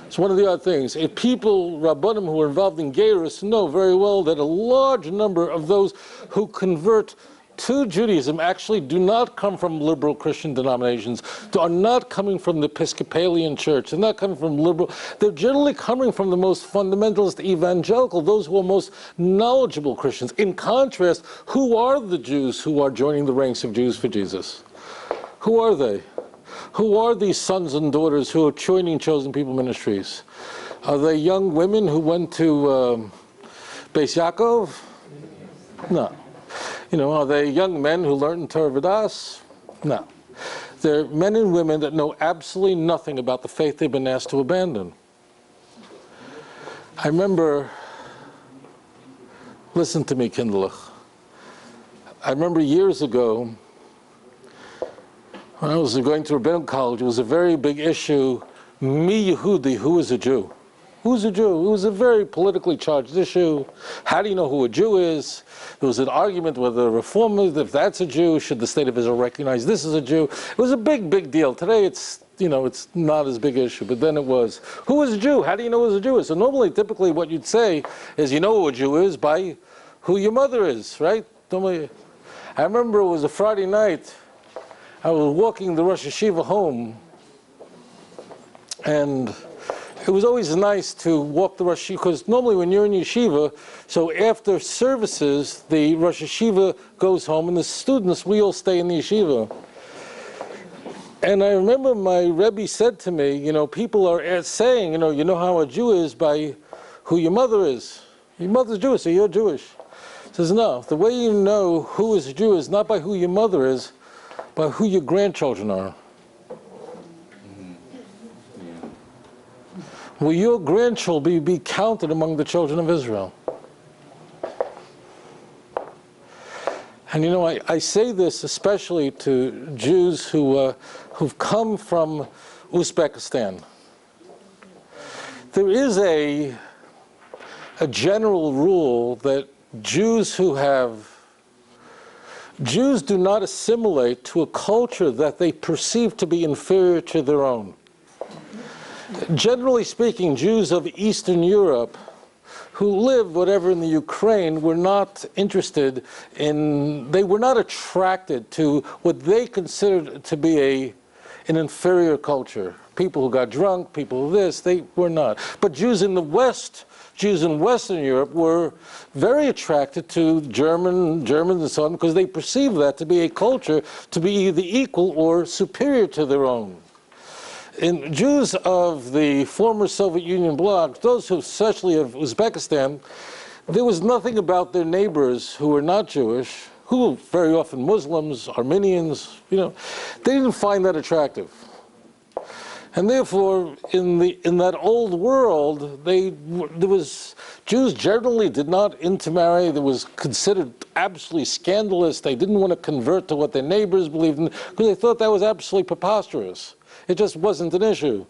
It's one of the odd things. If people, Rabbanim, who are involved in Geirus, know very well that a large number of those who convert to Judaism actually do not come from liberal Christian denominations, are not coming from the Episcopalian Church, they're not coming from liberal, they're generally coming from the most fundamentalist evangelical, those who are most knowledgeable Christians. In contrast, who are the Jews who are joining the ranks of Jews for Jesus? Who are they? Who are these sons and daughters who are joining Chosen People Ministries? Are they young women who went to Beis Yaakov? No. Are they young men who learned Torah V'das? No. They're men and women that know absolutely nothing about the faith they've been asked to abandon. I remember, listen to me, Kindlech. I remember years ago, when I was going to rabbinical college, it was a very big issue, Mi Yehudi, who is a Jew? Who's a Jew? It was a very politically charged issue. How do you know who a Jew is? There was an argument whether reformers, if that's a Jew, should the state of Israel recognize this as a Jew? It was a big, big deal. Today it's not as big an issue, but then it was. Who is a Jew? How do you know who a Jew is? So normally, typically what you'd say is you know who a Jew is by who your mother is, right? I remember it was a Friday night. I was walking the Rosh Yeshiva home, and it was always nice to walk the Rosh Yeshiva, because normally when you're in yeshiva, so after services, the Rosh Yeshiva goes home, and the students, we all stay in the yeshiva. And I remember my Rebbe said to me, you know, people are saying, you know how a Jew is by who your mother is. Your mother's Jewish, so you're Jewish. He says, no, the way you know who is a Jew is not by who your mother is, but who your grandchildren are. Will your grandchildren be counted among the children of Israel? And you know, I say this especially to Jews who've come from Uzbekistan. There is a general rule that Jews do not assimilate to a culture that they perceive to be inferior to their own. Generally speaking, Jews of Eastern Europe who lived, whatever, in the Ukraine were not interested in, they were not attracted to what they considered to be an inferior culture. People who got drunk, people who this, they were not. But Jews in the West, Jews in Western Europe were very attracted to Germans and so on, because they perceived that to be a culture to be either equal or superior to their own. In Jews of the former Soviet Union bloc, those who, especially of Uzbekistan, there was nothing about their neighbors who were not Jewish, who were very often Muslims, Armenians, they didn't find that attractive. And therefore, in that old world, Jews generally did not intermarry. It was considered absolutely scandalous. They didn't want to convert to what their neighbors believed in, because they thought that was absolutely preposterous. It just wasn't an issue.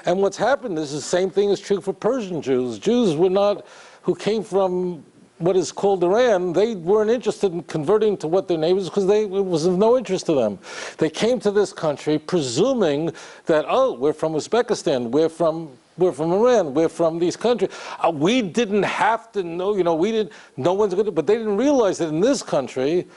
And what's happened is the same thing is true for Persian Jews. Jews who came from what is called Iran, they weren't interested in converting to what their neighbors, because it was of no interest to them. They came to this country presuming that, oh, we're from Uzbekistan, we're from Iran, we're from these countries. We didn't have to know, no one's going to, but they didn't realize that in this country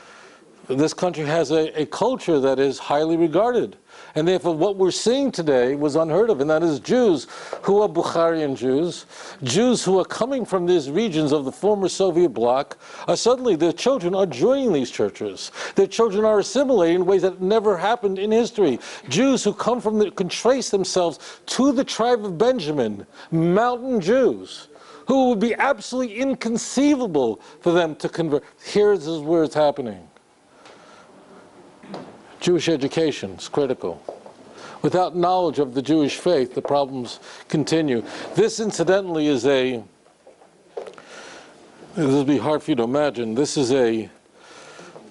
has a culture that is highly regarded. And therefore what we're seeing today was unheard of, and that is Jews who are Bukharian Jews, Jews who are coming from these regions of the former Soviet bloc, suddenly their children are joining these churches. Their children are assimilating in ways that never happened in history. Jews who can trace themselves to the tribe of Benjamin, mountain Jews, who would be absolutely inconceivable for them to convert. Here's where it's happening. Jewish education is critical. Without knowledge of the Jewish faith, the problems continue. This, incidentally, this will be hard for you to imagine. I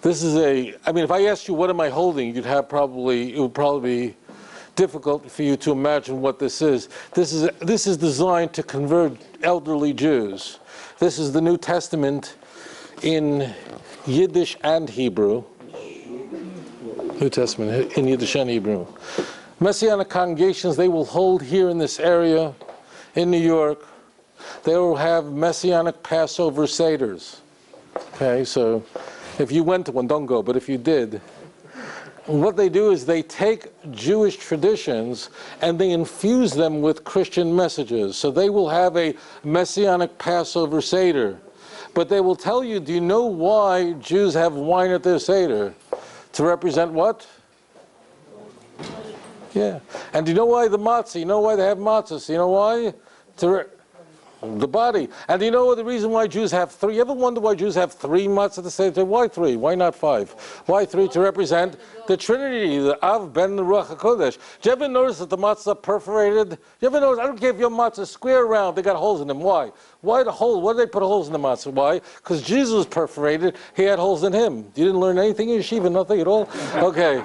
mean, if I asked you, what am I holding, it would probably be difficult for you to imagine what this is. This is designed to convert elderly Jews. This is the New Testament in Yiddish and Hebrew. New Testament in Yiddish and Hebrew. Messianic congregations, they will hold here in this area in New York. They will have Messianic Passover Seders. Okay, so if you went to one, don't go, but if you did, what they do is they take Jewish traditions and they infuse them with Christian messages. So they will have a Messianic Passover Seder. But they will tell you, do you know why Jews have wine at their Seder? To represent what? Yeah. And do you know why the matzah? You know why they have matzahs? You know why? The body. And do you know the reason why Jews have three? You ever wonder why Jews have three matzahs at the same time? Why three? Why not five? Why three? To represent the Trinity, the Av, Ben, the Ruach HaKodesh. Do you ever notice that the matzahs are perforated? Do you ever notice? I don't care if your matzah is square round, they got holes in them. Why? Why the hole? Why did they put holes in the matzah? Why? Because Jesus was perforated. He had holes in him. You didn't learn anything in yeshiva, nothing at all? Okay.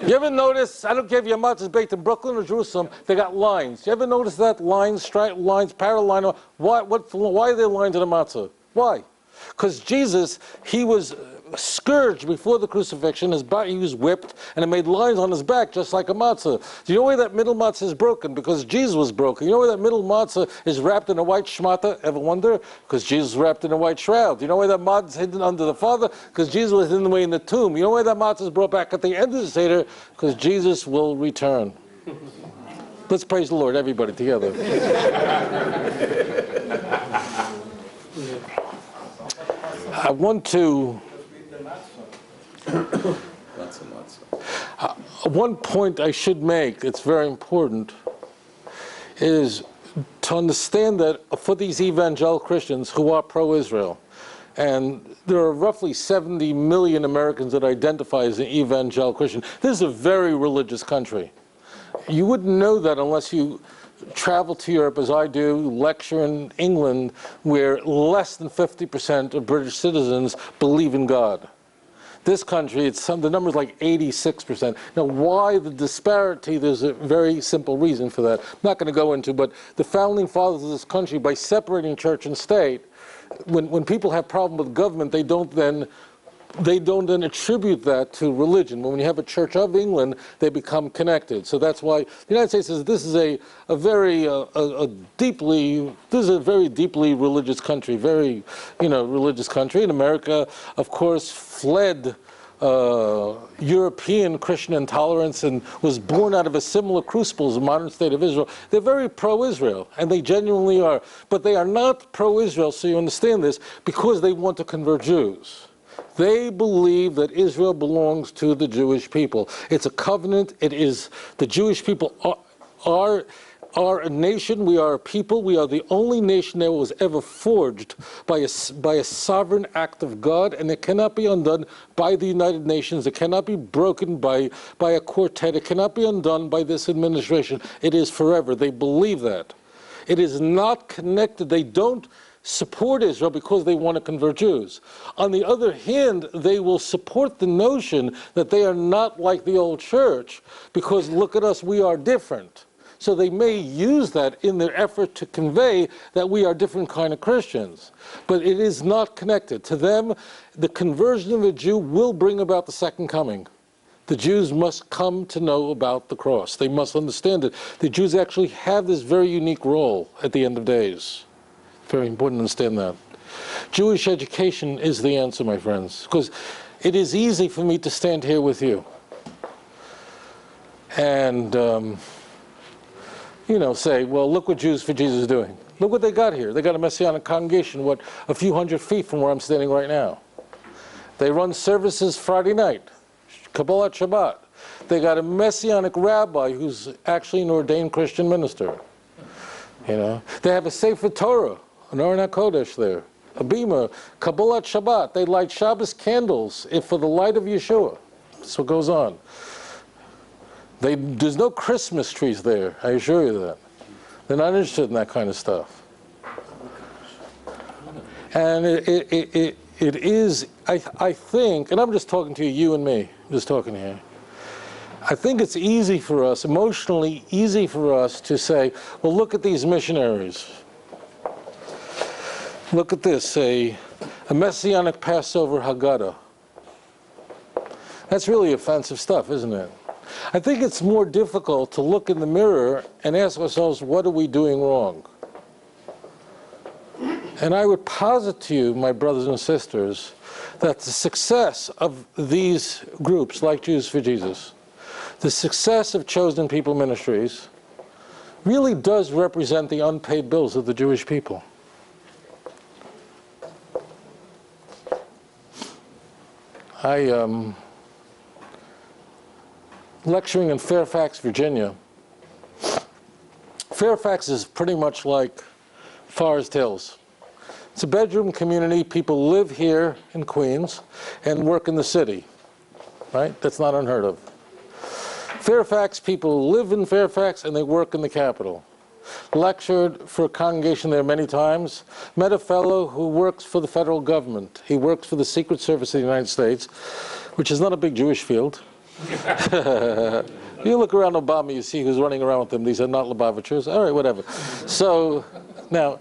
You ever notice, I don't care if your matzah is baked in Brooklyn or Jerusalem, they got lines. You ever notice that? Lines, straight lines, parallel line. Why are there lines in the matzah? Why? Because Jesus, he was scourged before the crucifixion. His body, he was whipped, and it made lines on his back just like a matzah. Do you know why that middle matzah is broken? Because Jesus was broken. You know why that middle matzah is wrapped in a white shmata? Ever wonder? Because Jesus was wrapped in a white shroud. Do you know why that matzah is hidden under the Father? Because Jesus was hidden away in the tomb. You know why that matzah is brought back at the end of the Seder? Because Jesus will return. Let's praise the Lord, everybody together. I want to... one point I should make, it's very important, is to understand that for these evangelical Christians who are pro-Israel, and there are roughly 70 million Americans that identify as an evangelical Christian, this is a very religious country. You wouldn't know that unless you travel to Europe, as I do, lecture in England, where less than 50% of British citizens believe in God. This country, the number is like 86%. Now, why the disparity? There's a very simple reason for that. I'm not going to go into, but the founding fathers of this country, by separating church and state, when people have problem with government, they don't then attribute that to religion. When you have a Church of England, they become connected. So that's why the United States says this is a very deeply religious country, very religious country. And America, of course, fled European Christian intolerance and was born out of a similar crucible as the modern state of Israel. They're very pro-Israel, and they genuinely are. But they are not pro-Israel, so you understand this, because they want to convert Jews. They believe that Israel belongs to the Jewish people. It's a covenant. It is, the Jewish people are a nation. We are a people. We are the only nation that was ever forged by a sovereign act of God, and it cannot be undone by the United Nations. It cannot be broken by a quartet. It cannot be undone by this administration. It is forever. They believe that. It is not connected. They don't support Israel because they want to convert Jews. On the other hand, they will support the notion that they are not like the old church because, look at us, we are different. So they may use that in their effort to convey that we are different kind of Christians. But it is not connected. To them, the conversion of a Jew will bring about the second coming. The Jews must come to know about the cross. They must understand it. The Jews actually have this very unique role at the end of days. Very important to understand that. Jewish education is the answer, my friends, because it is easy for me to stand here with you and, say, well, look what Jews for Jesus is doing. Look what they got here. They got a Messianic congregation, a few hundred feet from where I'm standing right now. They run services Friday night, Kabbalat Shabbat. They got a Messianic rabbi who's actually an ordained Christian minister. They have a Sefer Torah, an Aron HaKodesh there, a bima, Kabbalat Shabbat. They light Shabbos candles for the light of Yeshua. That's what goes on. There's no Christmas trees there, I assure you that. They're not interested in that kind of stuff. And it is, I think, and I'm just talking to you and me, just talking here. I think it's easy for us, emotionally easy for us to say, well, look at these missionaries. Look at this, a Messianic Passover Haggadah. That's really offensive stuff, isn't it? I think it's more difficult to look in the mirror and ask ourselves, what are we doing wrong? And I would posit to you, my brothers and sisters, that the success of these groups, like Jews for Jesus, the success of Chosen People Ministries, really does represent the unpaid bills of the Jewish people. I lecturing in Fairfax, Virginia. Fairfax is pretty much like Forest Hills. It's a bedroom community. People live here in Queens and work in the city, right? That's not unheard of. Fairfax, people live in Fairfax and they work in the capital. Lectured for a congregation there many times. Met a fellow who works for the federal government. He works for the Secret Service of the United States, which is not a big Jewish field. You look around Obama, you see who's running around with him. These are not Lubavitchers. All right, whatever. So now,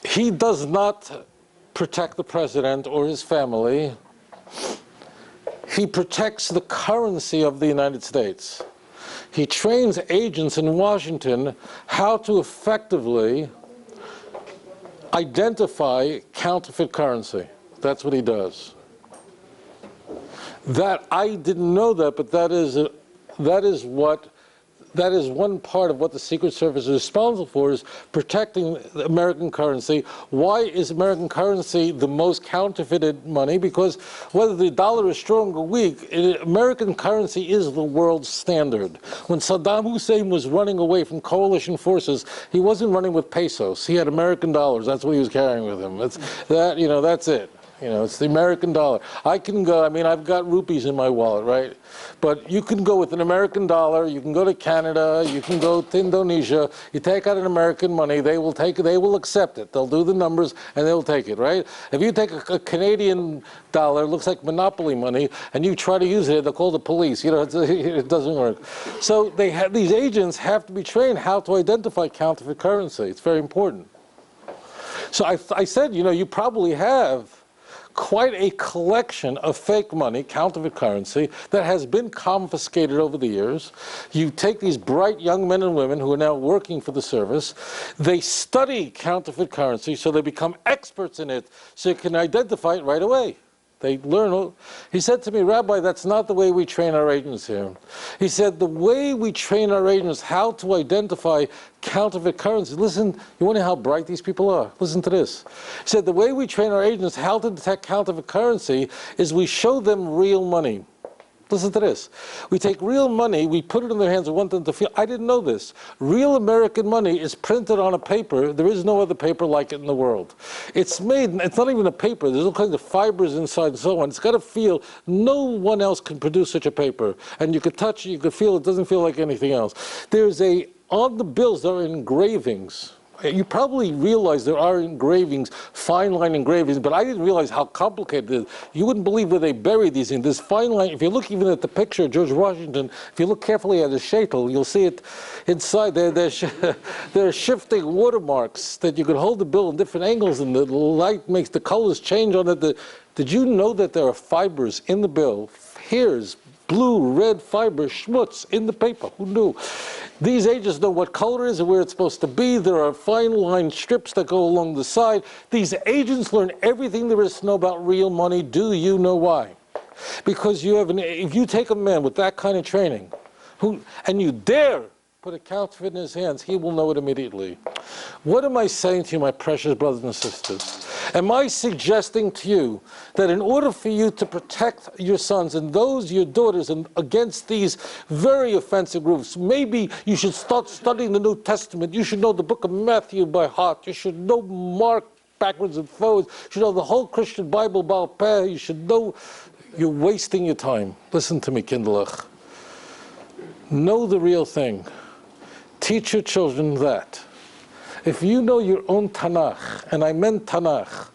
he does not protect the president or his family. He protects the currency of the United States. He trains agents in Washington how to effectively identify counterfeit currency. That's what he does. That, I didn't know that, but that is what that is one part of what the Secret Service is responsible for, is protecting the American currency. Why is American currency the most counterfeited money? Because whether the dollar is strong or weak, American currency is the world standard. When Saddam Hussein was running away from coalition forces, he wasn't running with pesos. He had American dollars. That's what he was carrying with him. That's it. It's the American dollar. I can go, I've got rupees in my wallet, right? But you can go with an American dollar, you can go to Canada, you can go to Indonesia, you take out an American money, they will accept it. They'll do the numbers and they'll take it, right? If you take a Canadian dollar, it looks like monopoly money, and you try to use it, they'll call the police. It doesn't work. So these agents have to be trained how to identify counterfeit currency. It's very important. So I said, you probably have quite a collection of fake money, counterfeit currency, that has been confiscated over the years. You take these bright young men and women who are now working for the service, they study counterfeit currency so they become experts in it, so you can identify it right away. They learn. He said to me, Rabbi, that's not the way we train our agents here. He said, the way we train our agents how to identify counterfeit currency, listen, you want to know how bright these people are? Listen to this. He said, the way we train our agents how to detect counterfeit currency is we show them real money. Listen to this. We take real money, we put it in their hands, and want them to feel. I didn't know this. Real American money is printed on a paper. There is no other paper like it in the world. It's made, it's not even a paper. There's all kinds of fibers inside and so on. It's got to feel, no one else can produce such a paper. And you could touch it, you could feel it, doesn't feel like anything else. On the bills, there are engravings. You probably realize there are engravings, fine line engravings, but I didn't realize how complicated it is. You wouldn't believe where they bury these in. This fine line, if you look even at the picture of George Washington, if you look carefully at his sheitel, you'll see it inside. There are shifting watermarks that you could hold the bill in different angles, and the light makes the colors change on it. Did you know that there are fibers in the bill, hairs, blue, red fiber, schmutz in the paper? Who knew? These agents know what color is and where it's supposed to be. There are fine line strips that go along the side. These agents learn everything there is to know about real money. Do you know why? Because if you take a man with that kind of training, and you dare put a counterfeit in his hands, he will know it immediately. What am I saying to you, my precious brothers and sisters? Am I suggesting to you that in order for you to protect your sons and your daughters against these very offensive groups, maybe you should start studying the New Testament, you should know the book of Matthew by heart, you should know Mark backwards and forwards, you should know the whole Christian Bible Baal Peh, you should know, you're wasting your time. Listen to me, Kinderlach. Know the real thing. Teach your children that. If you know your own Tanakh, and I meant Tanakh,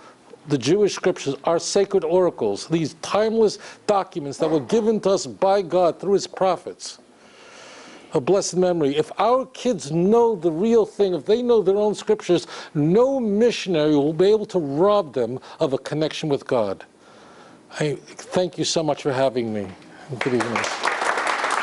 the Jewish scriptures, are sacred oracles, these timeless documents that were given to us by God through his prophets, of blessed memory. If our kids know the real thing, if they know their own scriptures, no missionary will be able to rob them of a connection with God. I thank you so much for having me. Good evening.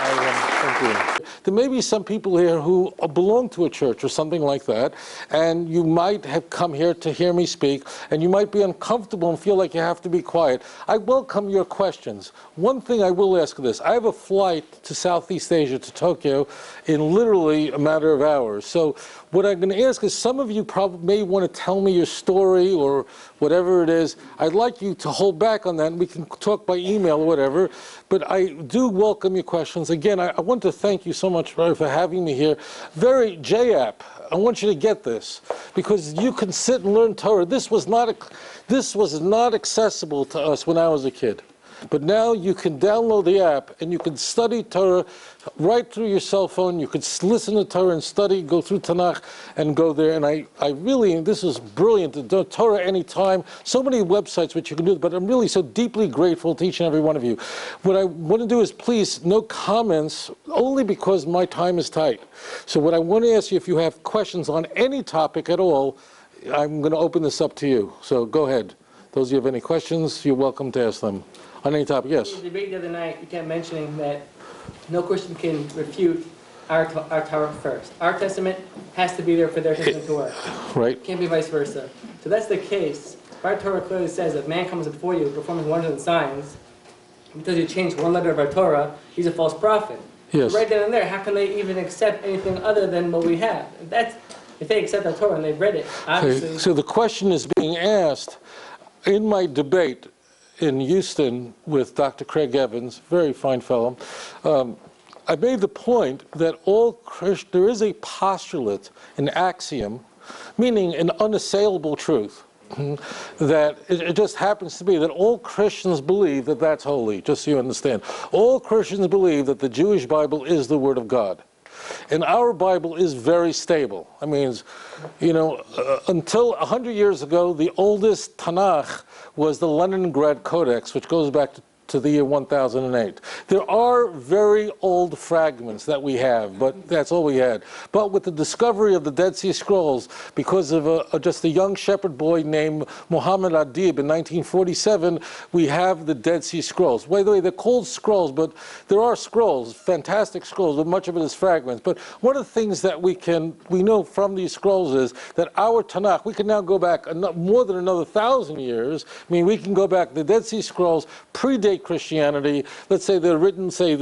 Thank you. There may be some people here who belong to a church or something like that, and you might have come here to hear me speak, and you might be uncomfortable and feel like you have to be quiet. I welcome your questions. One thing I will ask this. I have a flight to Southeast Asia, to Tokyo, in literally a matter of hours. So what I'm going to ask is, some of you probably may want to tell me your story or whatever it is. I'd like you to hold back on that, and we can talk by email or whatever. But I do welcome your questions. Again, I want to thank you so much for having me here. JAP, I want you to get this, because you can sit and learn Torah. This was not accessible to us when I was a kid. But now you can download the app and you can study Torah right through your cell phone. You could listen to Torah and study, go through Tanakh and go there. And I really, this is brilliant, Torah anytime. So many websites which you can do, but I'm really so deeply grateful to each and every one of you. What I want to do is, please, no comments, only because my time is tight. So what I want to ask you, if you have questions on any topic at all, I'm going to open this up to you. So go ahead. Those of you who have any questions, you're welcome to ask them. On any topic, yes? In the debate the other night, you kept mentioning that no Christian can refute our Torah first. Our testament has to be there for their testament to work. Right. Can't be vice versa. So that's the case. Our Torah clearly says that man comes before you performing wonders and signs. Because you changed one letter of our Torah, he's a false prophet. Yes. Right then and there, how can they even accept anything other than what we have? If they accept the Torah and they've read it, obviously. Okay. So the question is being asked in my debate in Houston with Dr. Craig Evans, very fine fellow. I made the point that there is a postulate, an axiom, meaning an unassailable truth, that it just happens to be that all Christians believe that that's holy, just so you understand. All Christians believe that the Jewish Bible is the Word of God. And our Bible is very stable. I mean, until 100 years ago, the oldest Tanakh was the Leningrad Codex, which goes back to the year 1008. There are very old fragments that we have, but that's all we had. But with the discovery of the Dead Sea Scrolls, because of just a young shepherd boy named Muhammad Adib in 1947, we have the Dead Sea Scrolls. By the way, they're called scrolls, but there are scrolls, fantastic scrolls, but much of it is fragments. But one of the things that we know from these scrolls is that our Tanakh, we can now go back more than another 1,000 years. I mean, we can go back, the Dead Sea Scrolls predate Christianity. Let's say they're written, say,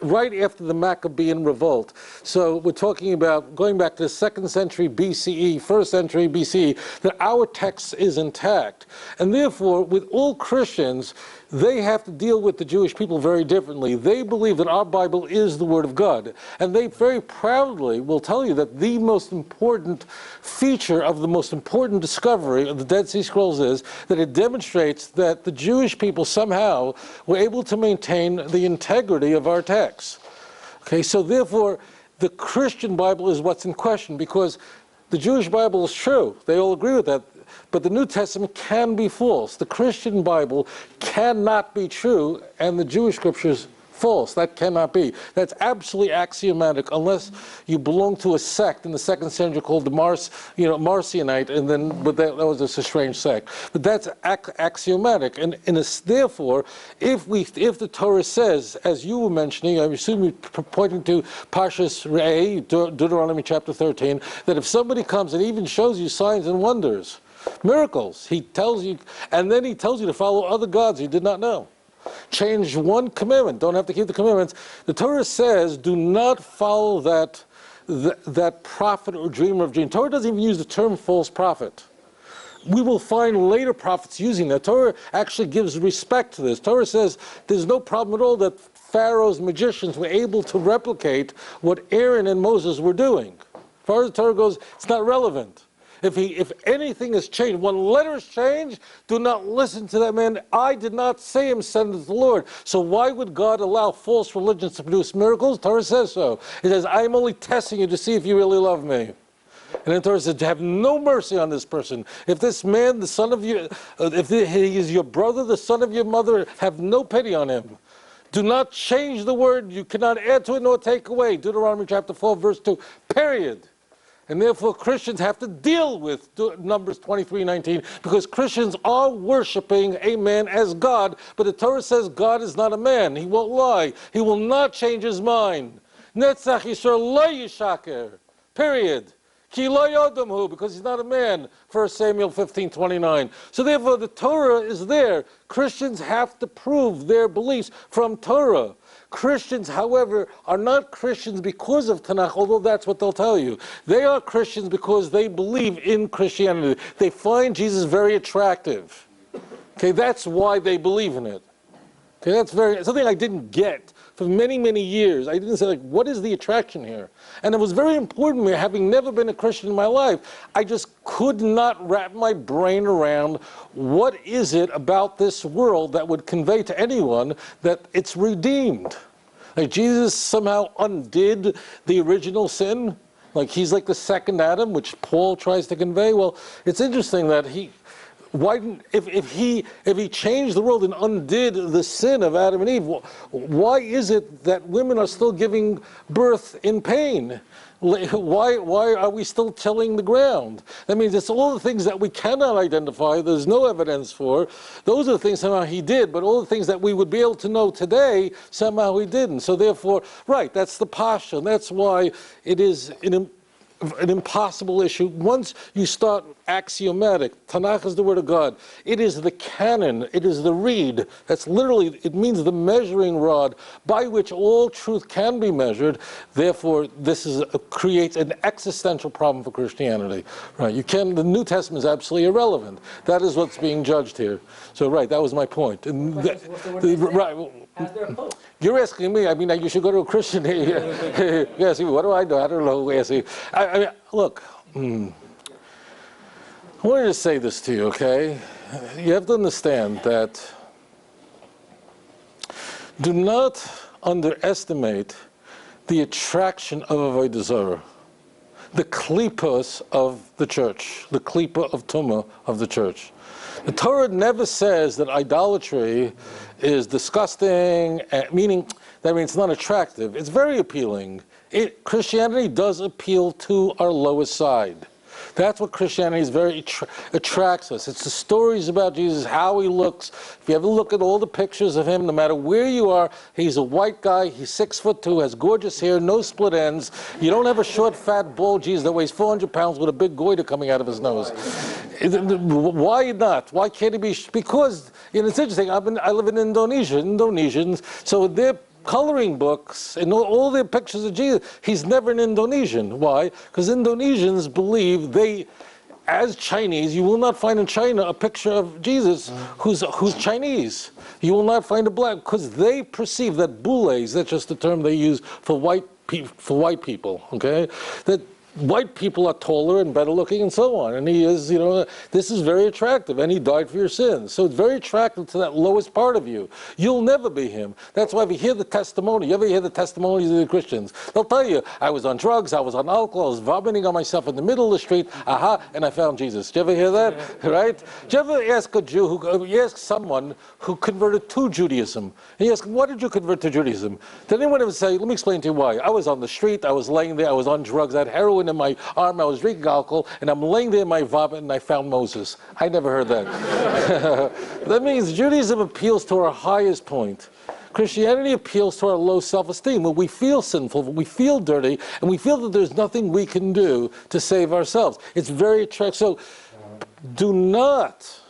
right after the Maccabean revolt. So we're talking about going back to the 2nd century BCE, 1st century BCE, that our text is intact. And therefore, with all Christians, they have to deal with the Jewish people very differently. They believe that our Bible is the Word of God. And they very proudly will tell you that the most important feature of the most important discovery of the Dead Sea Scrolls is that it demonstrates that the Jewish people somehow were able to maintain the integrity of our text. Okay, so therefore, the Christian Bible is what's in question, because the Jewish Bible is true. They all agree with that. But the New Testament can be false. The Christian Bible cannot be true, and the Jewish scriptures false. That cannot be. That's absolutely axiomatic, unless you belong to a sect in the 2nd century called the Marcionite, but that was just a strange sect. But that's axiomatic, and therefore, if the Torah says, as you were mentioning, I assume you're pointing to Parshas Re'eh, Deuteronomy chapter 13, that if somebody comes and even shows you signs and wonders, miracles, he tells you, and then he tells you to follow other gods you did not know. Change one commandment, don't have to keep the commandments. The Torah says, do not follow that prophet or dreamer of dreams. Torah doesn't even use the term false prophet. We will find later prophets using that. Torah actually gives respect to this. Torah says there's no problem at all that Pharaoh's magicians were able to replicate what Aaron and Moses were doing. As far as the Torah goes, it's not relevant. If anything has changed, one letter has changed, do not listen to that man. I did not say him, send the Lord. So why would God allow false religions to produce miracles? Torah says so. It says, I am only testing you to see if you really love me. And then Torah says, have no mercy on this person. If this man, the son of you, if he is your brother, the son of your mother, have no pity on him. Do not change the word. You cannot add to it nor take away. Deuteronomy chapter 4, verse 2, period. And therefore, Christians have to deal with Numbers 23:19, because Christians are worshiping a man as God, but the Torah says God is not a man. He won't lie. He will not change his mind. Netzach Yisrael lo yishaker, period. Ki lo yodamhu, because he's not a man, 1 Samuel 15:29. So therefore, the Torah is there. Christians have to prove their beliefs from Torah. Christians, however, are not Christians because of Tanakh, although that's what they'll tell you. They are Christians because they believe in Christianity. They find Jesus very attractive. Okay, that's why they believe in it. Okay, that's something I didn't get for many, many years. I didn't say, like, what is the attraction here? And it was very important to me, having never been a Christian in my life. I just could not wrap my brain around what is it about this world that would convey to anyone that it's redeemed. Like Jesus somehow undid the original sin. Like he's like the second Adam, which Paul tries to convey. Well, it's interesting that if he changed the world and undid the sin of Adam and Eve, why is it that women are still giving birth in pain? Why are we still tilling the ground? That means it's all the things that we cannot identify, there's no evidence for. Those are the things somehow he did, but all the things that we would be able to know today, somehow he didn't. So therefore, right, that's the posture. That's why it is an impossible issue. Once you start axiomatic. Tanakh is the word of God. It is the canon. It is the reed. That's literally, it means the measuring rod by which all truth can be measured. Therefore, this creates an existential problem for Christianity. Right? The New Testament is absolutely irrelevant. That is what's being judged here. So, right, that was my point. And right. As their pope. You're asking me. I mean, you should go to a Christian. You're asking me, what do I know? I don't know. I mean, look. I wanted to say this to you, okay? You have to understand that do not underestimate the attraction of Avodah Zarah, the klipos of the church, the klipa of Tumah of the church. The Torah never says that idolatry is disgusting, meaning that means it's not attractive. It's very appealing. Christianity does appeal to our lowest side. That's what Christianity is attracts us. It's the stories about Jesus, how he looks. If you ever look at all the pictures of him, no matter where you are, he's a white guy, he's 6'2", has gorgeous hair, no split ends. You don't have a short, fat, bald Jesus that weighs 400 pounds with a big goiter coming out of his nose. Why not? Why can't he be? Because, it's interesting, I live in Indonesia, Indonesians, so they're coloring books and all their pictures of Jesus, he's never an Indonesian. Why? Because Indonesians believe as Chinese, you will not find in China a picture of Jesus who's Chinese. You will not find a black, because they perceive that bules, that's just the term they use for white people, okay? That white people are taller and better looking and so on. And he is, this is very attractive. And he died for your sins. So it's very attractive to that lowest part of you. You'll never be him. That's why if you hear the testimony, you ever hear the testimonies of the Christians, they'll tell you, I was on drugs, I was on alcohol, I was vomiting on myself in the middle of the street, and I found Jesus. Did you ever hear that? Right? Did you ever ask a Jew, you ask someone who converted to Judaism, and you ask, why did you convert to Judaism? Did anyone ever say, let me explain to you why. I was on the street, I was laying there, I was on drugs, I had heroin in my arm, I was drinking alcohol, and I'm laying there in my vomit and I found Moses. I never heard that. That means Judaism appeals to our highest point. Christianity appeals to our low self-esteem, when we feel sinful, when we feel dirty, and we feel that there's nothing we can do to save ourselves. It's very attractive. So do not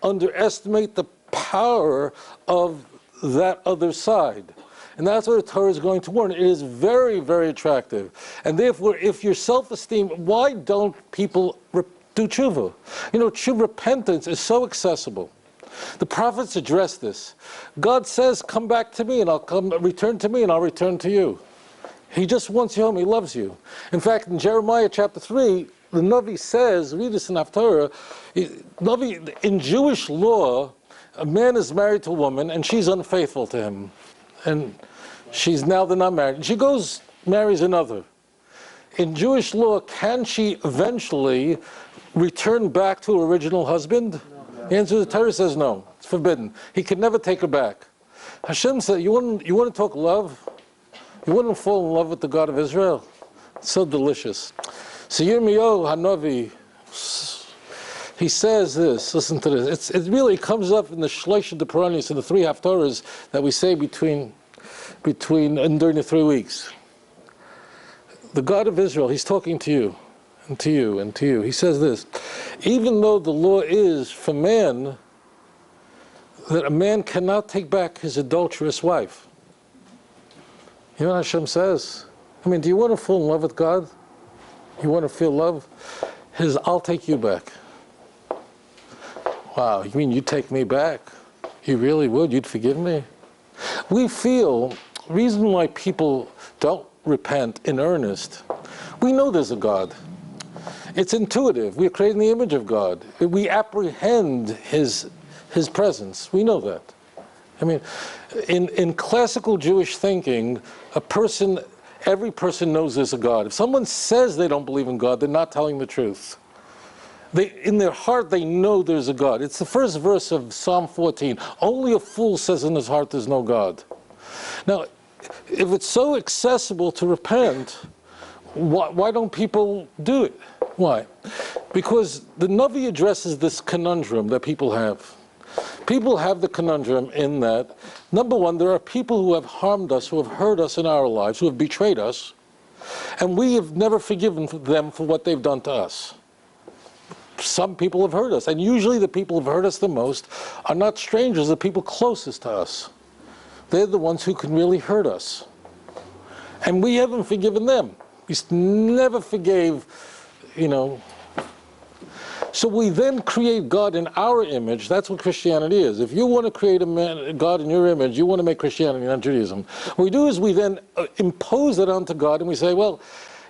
underestimate the power of that other side. And that's what the Torah is going to warn. It is very, very attractive. And therefore, if your self-esteem, why don't people do tshuva? Tshuva, repentance is so accessible. The prophets address this. God says, come back to me, and return to me, and I'll return to you. He just wants you home. He loves you. In fact, in Jeremiah chapter 3, the Navi says, read this in Haftarah, in Jewish law, a man is married to a woman, and she's unfaithful to him. And she's now not married. And she goes, marries another. In Jewish law, can she eventually return back to her original husband? No. The answer to the Torah says no. It's forbidden. He can never take her back. Hashem said, you want to talk love? You wouldn't fall in love with the God of Israel? It's so delicious. So Yirmiyahu Hanavi, he says this, listen to this. It really comes up in the Shlosh Deparanius, in the 3 Haftarahs that we say during the 3 weeks. The God of Israel, he's talking to you, and to you, and to you. He says this, even though the law is for man, that a man cannot take back his adulterous wife. You know what Hashem says? I mean, do you want to fall in love with God? You want to feel love? I'll take you back. Wow, you mean you'd take me back? You really would? You'd forgive me? We feel, reason why people don't repent in earnest, we know there's a God. It's intuitive. We're created in the image of God. We apprehend His presence. We know that. I mean, in classical Jewish thinking, every person knows there's a God. If someone says they don't believe in God, they're not telling the truth. In their heart, they know there's a God. It's the first verse of Psalm 14. Only a fool says in his heart there's no God. Now, if it's so accessible to repent, why don't people do it? Why? Because the Navi addresses this conundrum that people have. People have the conundrum in that, number one, there are people who have harmed us, who have hurt us in our lives, who have betrayed us, and we have never forgiven them for what they've done to us. some people have hurt us. And usually the people who have hurt us the most are not strangers, the people closest to us. They're the ones who can really hurt us. And we haven't forgiven them. We never forgave, you know. So we then create God in our image. That's what Christianity is. If you want to create a God in your image, you want to make Christianity, not Judaism. What we do is we then impose it onto God, and we say, well,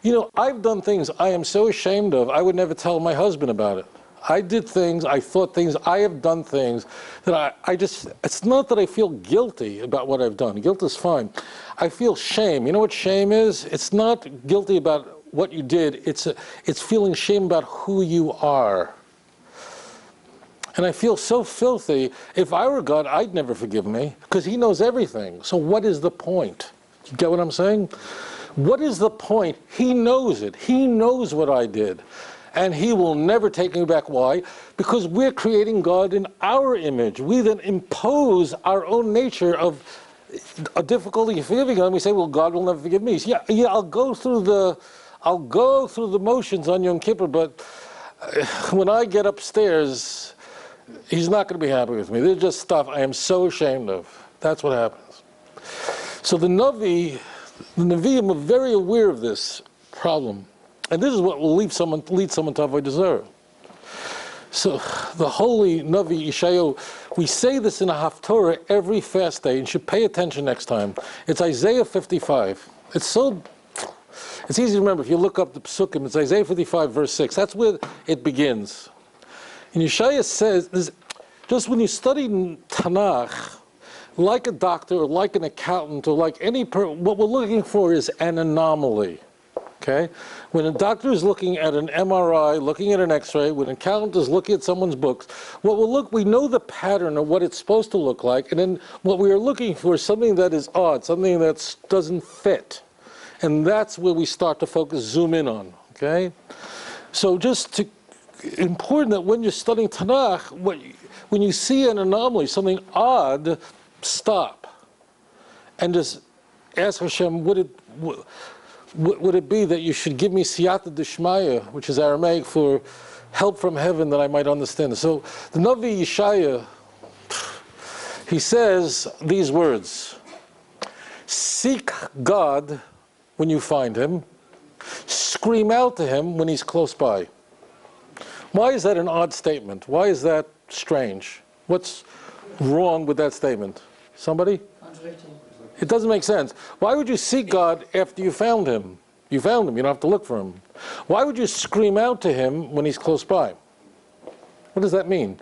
you know, I've done things I am so ashamed of, I would never tell my husband about it. I did things, I thought things, I have done things that I just, it's not that I feel guilty about what I've done. Guilt is fine. I feel shame. You know what shame is? It's not guilty about what you did, it's feeling shame about who you are. And I feel so filthy. If I were God, I'd never forgive me, because he knows everything. So what is the point? You get what I'm saying? What is the point? He knows it. He knows what I did. And he will never take me back. Why? Because we're creating God in our image. We then impose our own nature of a difficulty forgiving God, and we say, well, God will never forgive me. So yeah, I'll go through the motions on Yom Kippur, but when I get upstairs, he's not going to be happy with me. There's just stuff I am so ashamed of. That's what happens. So the Nevi'im are very aware of this problem. And this is what will lead someone to avodah zarah. So the holy Navi Ishayahu, we say this in a Haftorah every fast day, and should pay attention next time. It's Isaiah 55. It's easy to remember. If you look up the Psukim, it's Isaiah 55, verse 6. That's where it begins. And Yeshaya says, just when you study Tanakh, like a doctor or like an accountant or like any what we're looking for is an anomaly. Okay? When a doctor is looking at an MRI, looking at an X-ray, when an accountant is looking at someone's books, we know the pattern of what it's supposed to look like, and then what we are looking for is something that is odd, something that doesn't fit. And that's where we start to focus, zoom in on. Okay? So important that when you're studying Tanakh, when you see an anomaly, something odd, stop. And just ask Hashem, would it be that you should give me siyata d'shmaya, which is Aramaic for help from heaven that I might understand it. So the Navi Yeshaya, he says these words: seek God when you find him, scream out to him when he's close by. Why is that an odd statement? Why is that strange? What's wrong with that statement? Somebody? Contradicting. It doesn't make sense. Why would you seek God after you found him? You found him, you don't have to look for him. Why would you scream out to him when he's close by? What does that mean?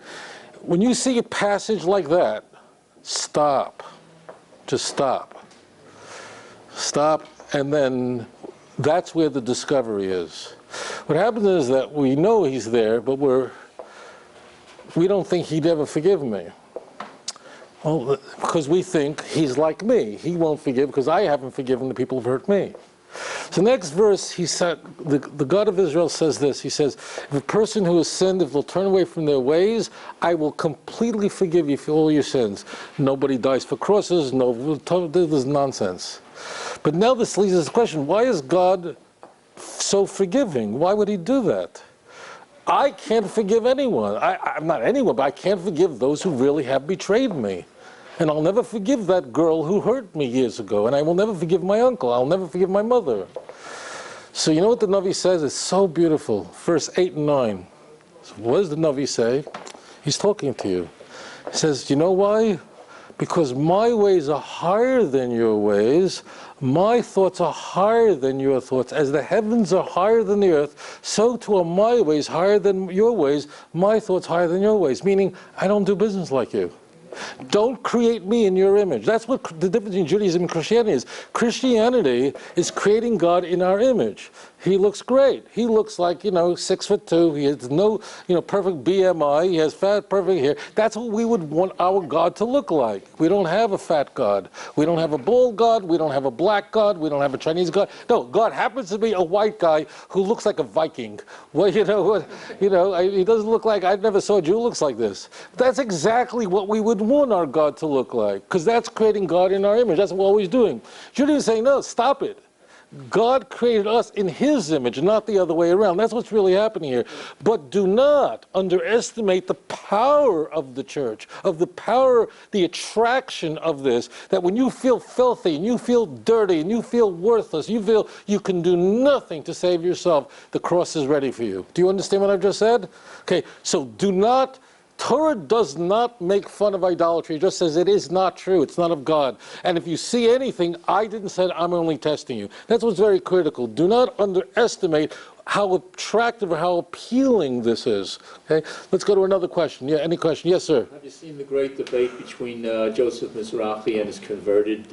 When you see a passage like that, stop. Just stop. Stop, and then that's where the discovery is. What happens is that we know he's there, but we don't think he'd ever forgive me. Well, because we think he's like me. He won't forgive because I haven't forgiven the people who've hurt me. So next verse, he said, the God of Israel says this. He says, if a person who has sinned, if they'll turn away from their ways, I will completely forgive you for all your sins. Nobody dies for crosses. No, this is nonsense. But now this leads us to the question, why is God so forgiving? Why would he do that? I can't forgive anyone. I'm not anyone, but I can't forgive those who really have betrayed me. And I'll never forgive that girl who hurt me years ago. And I will never forgive my uncle. I'll never forgive my mother. So you know what the Navi says? It's so beautiful. Verse 8 and 9. So what does the Navi say? He's talking to you. He says, you know why? Because my ways are higher than your ways. My thoughts are higher than your thoughts. As the heavens are higher than the earth, so too are my ways higher than your ways, my thoughts higher than your ways. Meaning, I don't do business like you. Don't create me in your image. That's what the difference between Judaism and Christianity is. Christianity is creating God in our image. He looks great. He looks like, 6'2". He has no, perfect BMI. He has fat, perfect hair. That's what we would want our God to look like. We don't have a fat God. We don't have a bald God. We don't have a black God. We don't have a Chinese God. No, God happens to be a white guy who looks like a Viking. Well, he doesn't look like, I never saw a Jew who looks like this. That's exactly what we would want our God to look like, because that's creating God in our image. That's what we're always doing. Judaism is saying, no, stop it. God created us in His image, not the other way around. That's what's really happening here. But do not underestimate the power of the church, of the power, the attraction of this, that when you feel filthy and you feel dirty and you feel worthless, you feel you can do nothing to save yourself, the cross is ready for you. Do you understand what I've just said? Okay, so do not. Torah does not make fun of idolatry. It just says it is not true. It's not of God. And if you see anything, I didn't say I'm only testing you. That's what's very critical. Do not underestimate how attractive or how appealing this is. Okay, let's go to another question. Yeah, any question? Yes, sir. Have you seen the great debate between Joseph Mizrahi and his converted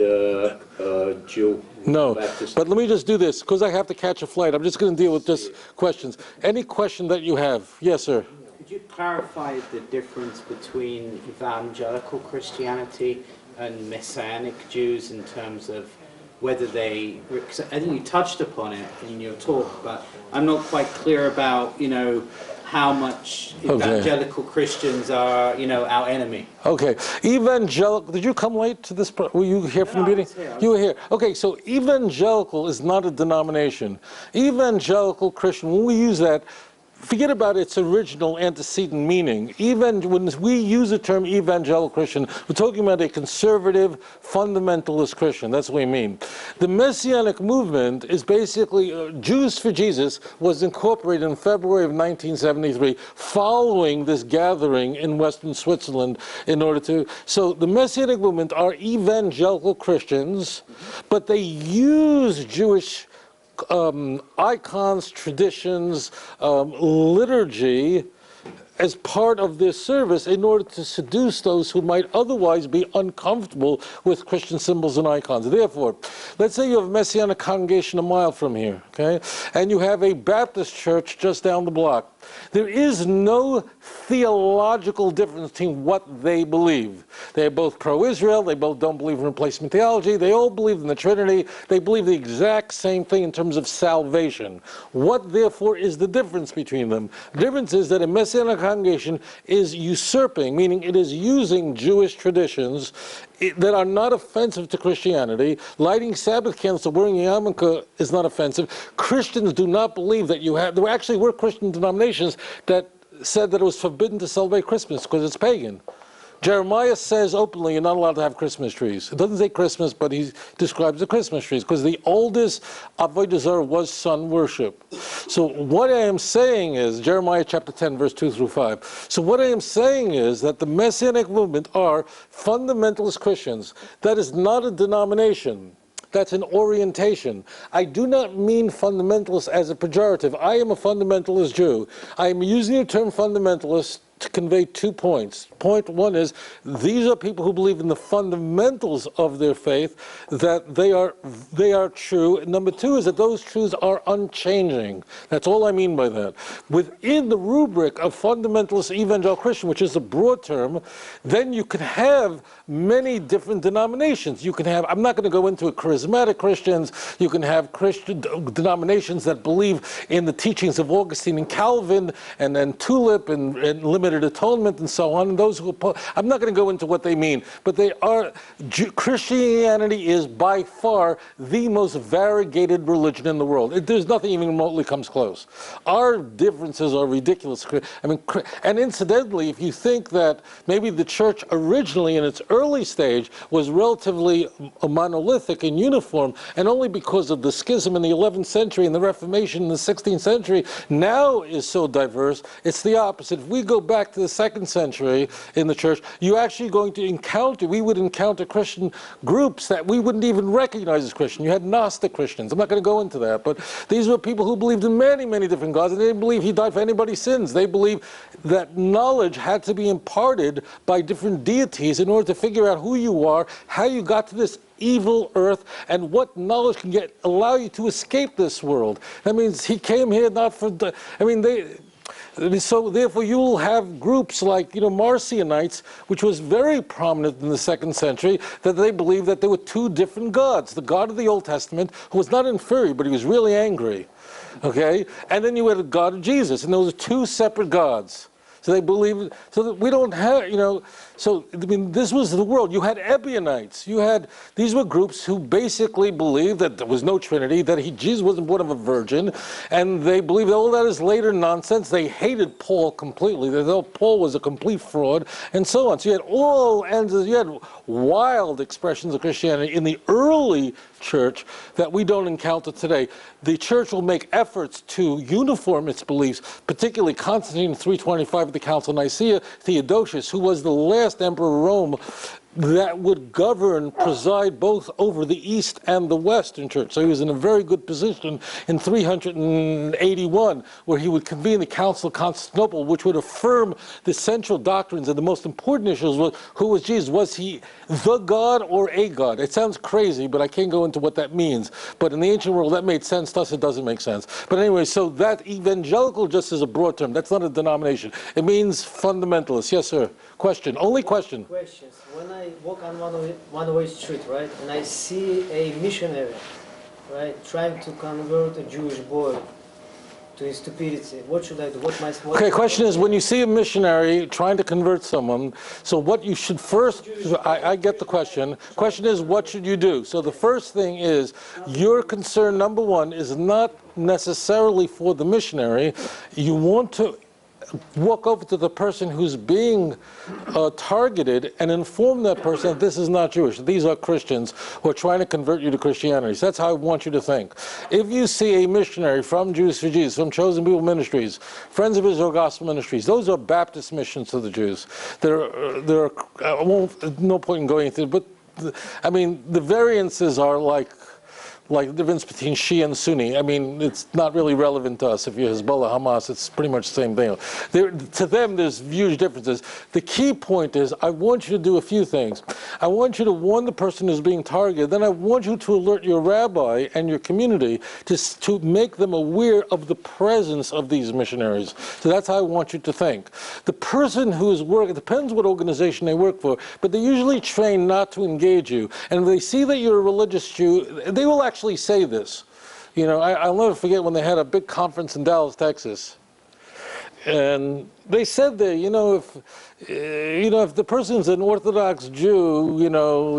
Jew? No, Baptist? but let me just do this, because I have to catch a flight. I'm just going to deal with just questions. Any question that you have? Yes, sir. Could you clarify the difference between evangelical Christianity and Messianic Jews in terms of whether they, because I think you touched upon it in your talk, but I'm not quite clear about, you know, how much evangelical Christians are, you know, our enemy. Okay, evangelical, did you come late to this, were you here from the beginning? You were here. Okay, so evangelical is not a denomination. Evangelical Christian, when we use that, forget about its original antecedent meaning. Even when we use the term evangelical Christian, we're talking about a conservative, fundamentalist Christian. That's what we mean. The Messianic movement is basically, Jews for Jesus was incorporated in February of 1973, following this gathering in Western Switzerland in order to, so the Messianic movement are evangelical Christians, but they use Jewish icons, traditions, liturgy as part of their service in order to seduce those who might otherwise be uncomfortable with Christian symbols and icons. Therefore, let's say you have a Messianic congregation a mile from here, okay, and you have a Baptist church just down the block. There is no theological difference between what they believe. They're both pro-Israel, they both don't believe in replacement theology, they all believe in the Trinity, they believe the exact same thing in terms of salvation. What, therefore, is the difference between them? The difference is that a Messianic congregation is usurping, meaning it is using Jewish traditions that are not offensive to Christianity. Lighting Sabbath candles or wearing yarmulke is not offensive. Christians do not believe that you have, there actually were Christian denominations that said that it was forbidden to celebrate Christmas because it's pagan. Jeremiah says openly you're not allowed to have Christmas trees. It doesn't say Christmas, but he describes the Christmas trees because the oldest Avodah Zarah was sun worship. So what I am saying is, Jeremiah chapter 10, verse 2 through 5. So what I am saying is that the Messianic movement are fundamentalist Christians. That is not a denomination. That's an orientation. I do not mean fundamentalist as a pejorative. I am a fundamentalist Jew. I am using the term fundamentalist to convey 2 points. Point one is, these are people who believe in the fundamentals of their faith, that they are true. And number two is that those truths are unchanging. That's all I mean by that. Within the rubric of fundamentalist evangelical Christian, which is a broad term, then you can have many different denominations. You can have, I'm not going to go into it, charismatic Christians. You can have Christian denominations that believe in the teachings of Augustine and Calvin, and then Tulip and limited atonement and so on. And those who I'm not going to go into what they mean, but they are, Christianity is by far the most variegated religion in the world. There's nothing even remotely comes close. Our differences are ridiculous. I mean, and incidentally, if you think that maybe the church originally in its early stage was relatively monolithic and uniform, and only because of the schism in the 11th century and the Reformation in the 16th century now is so diverse, it's the opposite. If we go back to the 2nd century in the church, you're actually going to encounter, we would encounter Christian groups that we wouldn't even recognize as Christian. You had Gnostic Christians. I'm not going to go into that, but these were people who believed in many, many different gods, and they didn't believe he died for anybody's sins. They believed that knowledge had to be imparted by different deities in order to figure out who you are, how you got to this evil earth, and what knowledge can allow you to escape this world. That means he came here not for, so therefore you will have groups like, Marcionites, which was very prominent in the 2nd century, that they believed that there were two different gods. The God of the Old Testament, who was not inferior, but he was really angry. Okay? And then you had the God of Jesus, and those are two separate gods. So they believe, so that we don't have, so I mean, this was the world. You had Ebionites. These were groups who basically believed that there was no Trinity, that Jesus wasn't born of a virgin, and they believed all that is later nonsense. They hated Paul completely. They thought Paul was a complete fraud, and so on. So you had all ends, you had wild expressions of Christianity in the early church that we don't encounter today. The church will make efforts to uniform its beliefs, particularly Constantine in 325 at the Council of Nicaea, Theodosius, who was the last emperor of Rome, that would preside both over the East and the Western church. So he was in a very good position in 381, where he would convene the Council of Constantinople, which would affirm the central doctrines and the most important issues. Who was Jesus? Was he the God or a God? It sounds crazy, but I can't go into what that means. But in the ancient world, that made sense. To us, it doesn't make sense. But anyway, so that evangelical just is a broad term. That's not a denomination. It means fundamentalist. Yes, sir. Question. Only question. Questions. When I walk on one-way street, right, and I see a missionary, right, trying to convert a Jewish boy to his stupidity, what should I do? Okay, question is, when you see a missionary trying to convert someone, so what you should first, I get the question. Question is, what should you do? So the first thing is, your concern, number one, is not necessarily for the missionary. You want to walk over to the person who's being targeted and inform that person that this is not Jewish. These are Christians who are trying to convert you to Christianity. So that's how I want you to think. If you see a missionary from Jews for Jesus, from Chosen People Ministries, Friends of Israel Gospel Ministries, those are Baptist missions to the Jews. I won't, no point in going into it, but I mean, the variances are like the difference between Shia and Sunni. I mean, it's not really relevant to us. If you're Hezbollah, Hamas, it's pretty much the same thing. To them, there's huge differences. The key point is, I want you to do a few things. I want you to warn the person who's being targeted. Then I want you to alert your rabbi and your community to make them aware of the presence of these missionaries. So that's how I want you to think. The person who is working, it depends what organization they work for, but they're usually trained not to engage you. And if they see that you're a religious Jew, they will actually say this. I'll never forget when they had a big conference in Dallas, Texas, and they said there, if the person's an Orthodox Jew,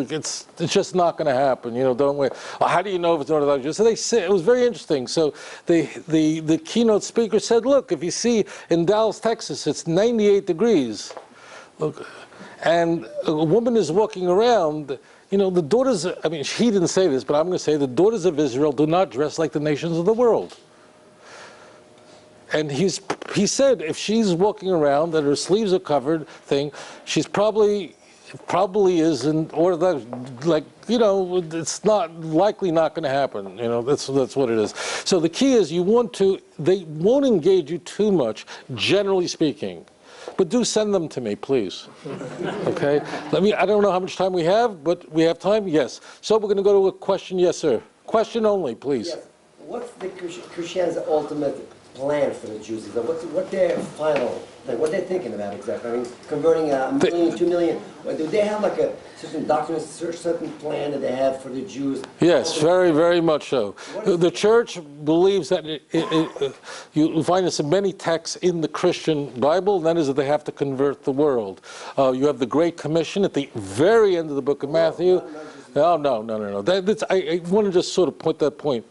it's just not going to happen. Don't wait. Well, how do you know if it's an Orthodox Jew? So they said, it was very interesting. So the keynote speaker said, look, if you see in Dallas, Texas, it's 98 degrees. Look, and a woman is walking around. The daughters, I mean, he didn't say this, but I'm going to say the daughters of Israel do not dress like the nations of the world. And he said if she's walking around and her sleeves are covered she's probably isn't Orthodox, it's likely not going to happen. That's what it is. So the key is they won't engage you too much, generally speaking. But do send them to me, please. Okay? I don't know how much time we have, but we have time? Yes. So we're going to go to a question. Yes, sir. Question only, please. Yes. What's the Christian's ultimate plan for the Jews? What's their final thing? What they're thinking about exactly? I mean, converting 1 million, 2 million. Do they have like a certain doctrine, a certain plan that they have for the Jews? Yes, very, very much so. The church believes that you'll find this in many texts in the Christian Bible, and that is that they have to convert the world. You have the Great Commission at the very end of the book of Matthew. No. I want to just sort of put that point.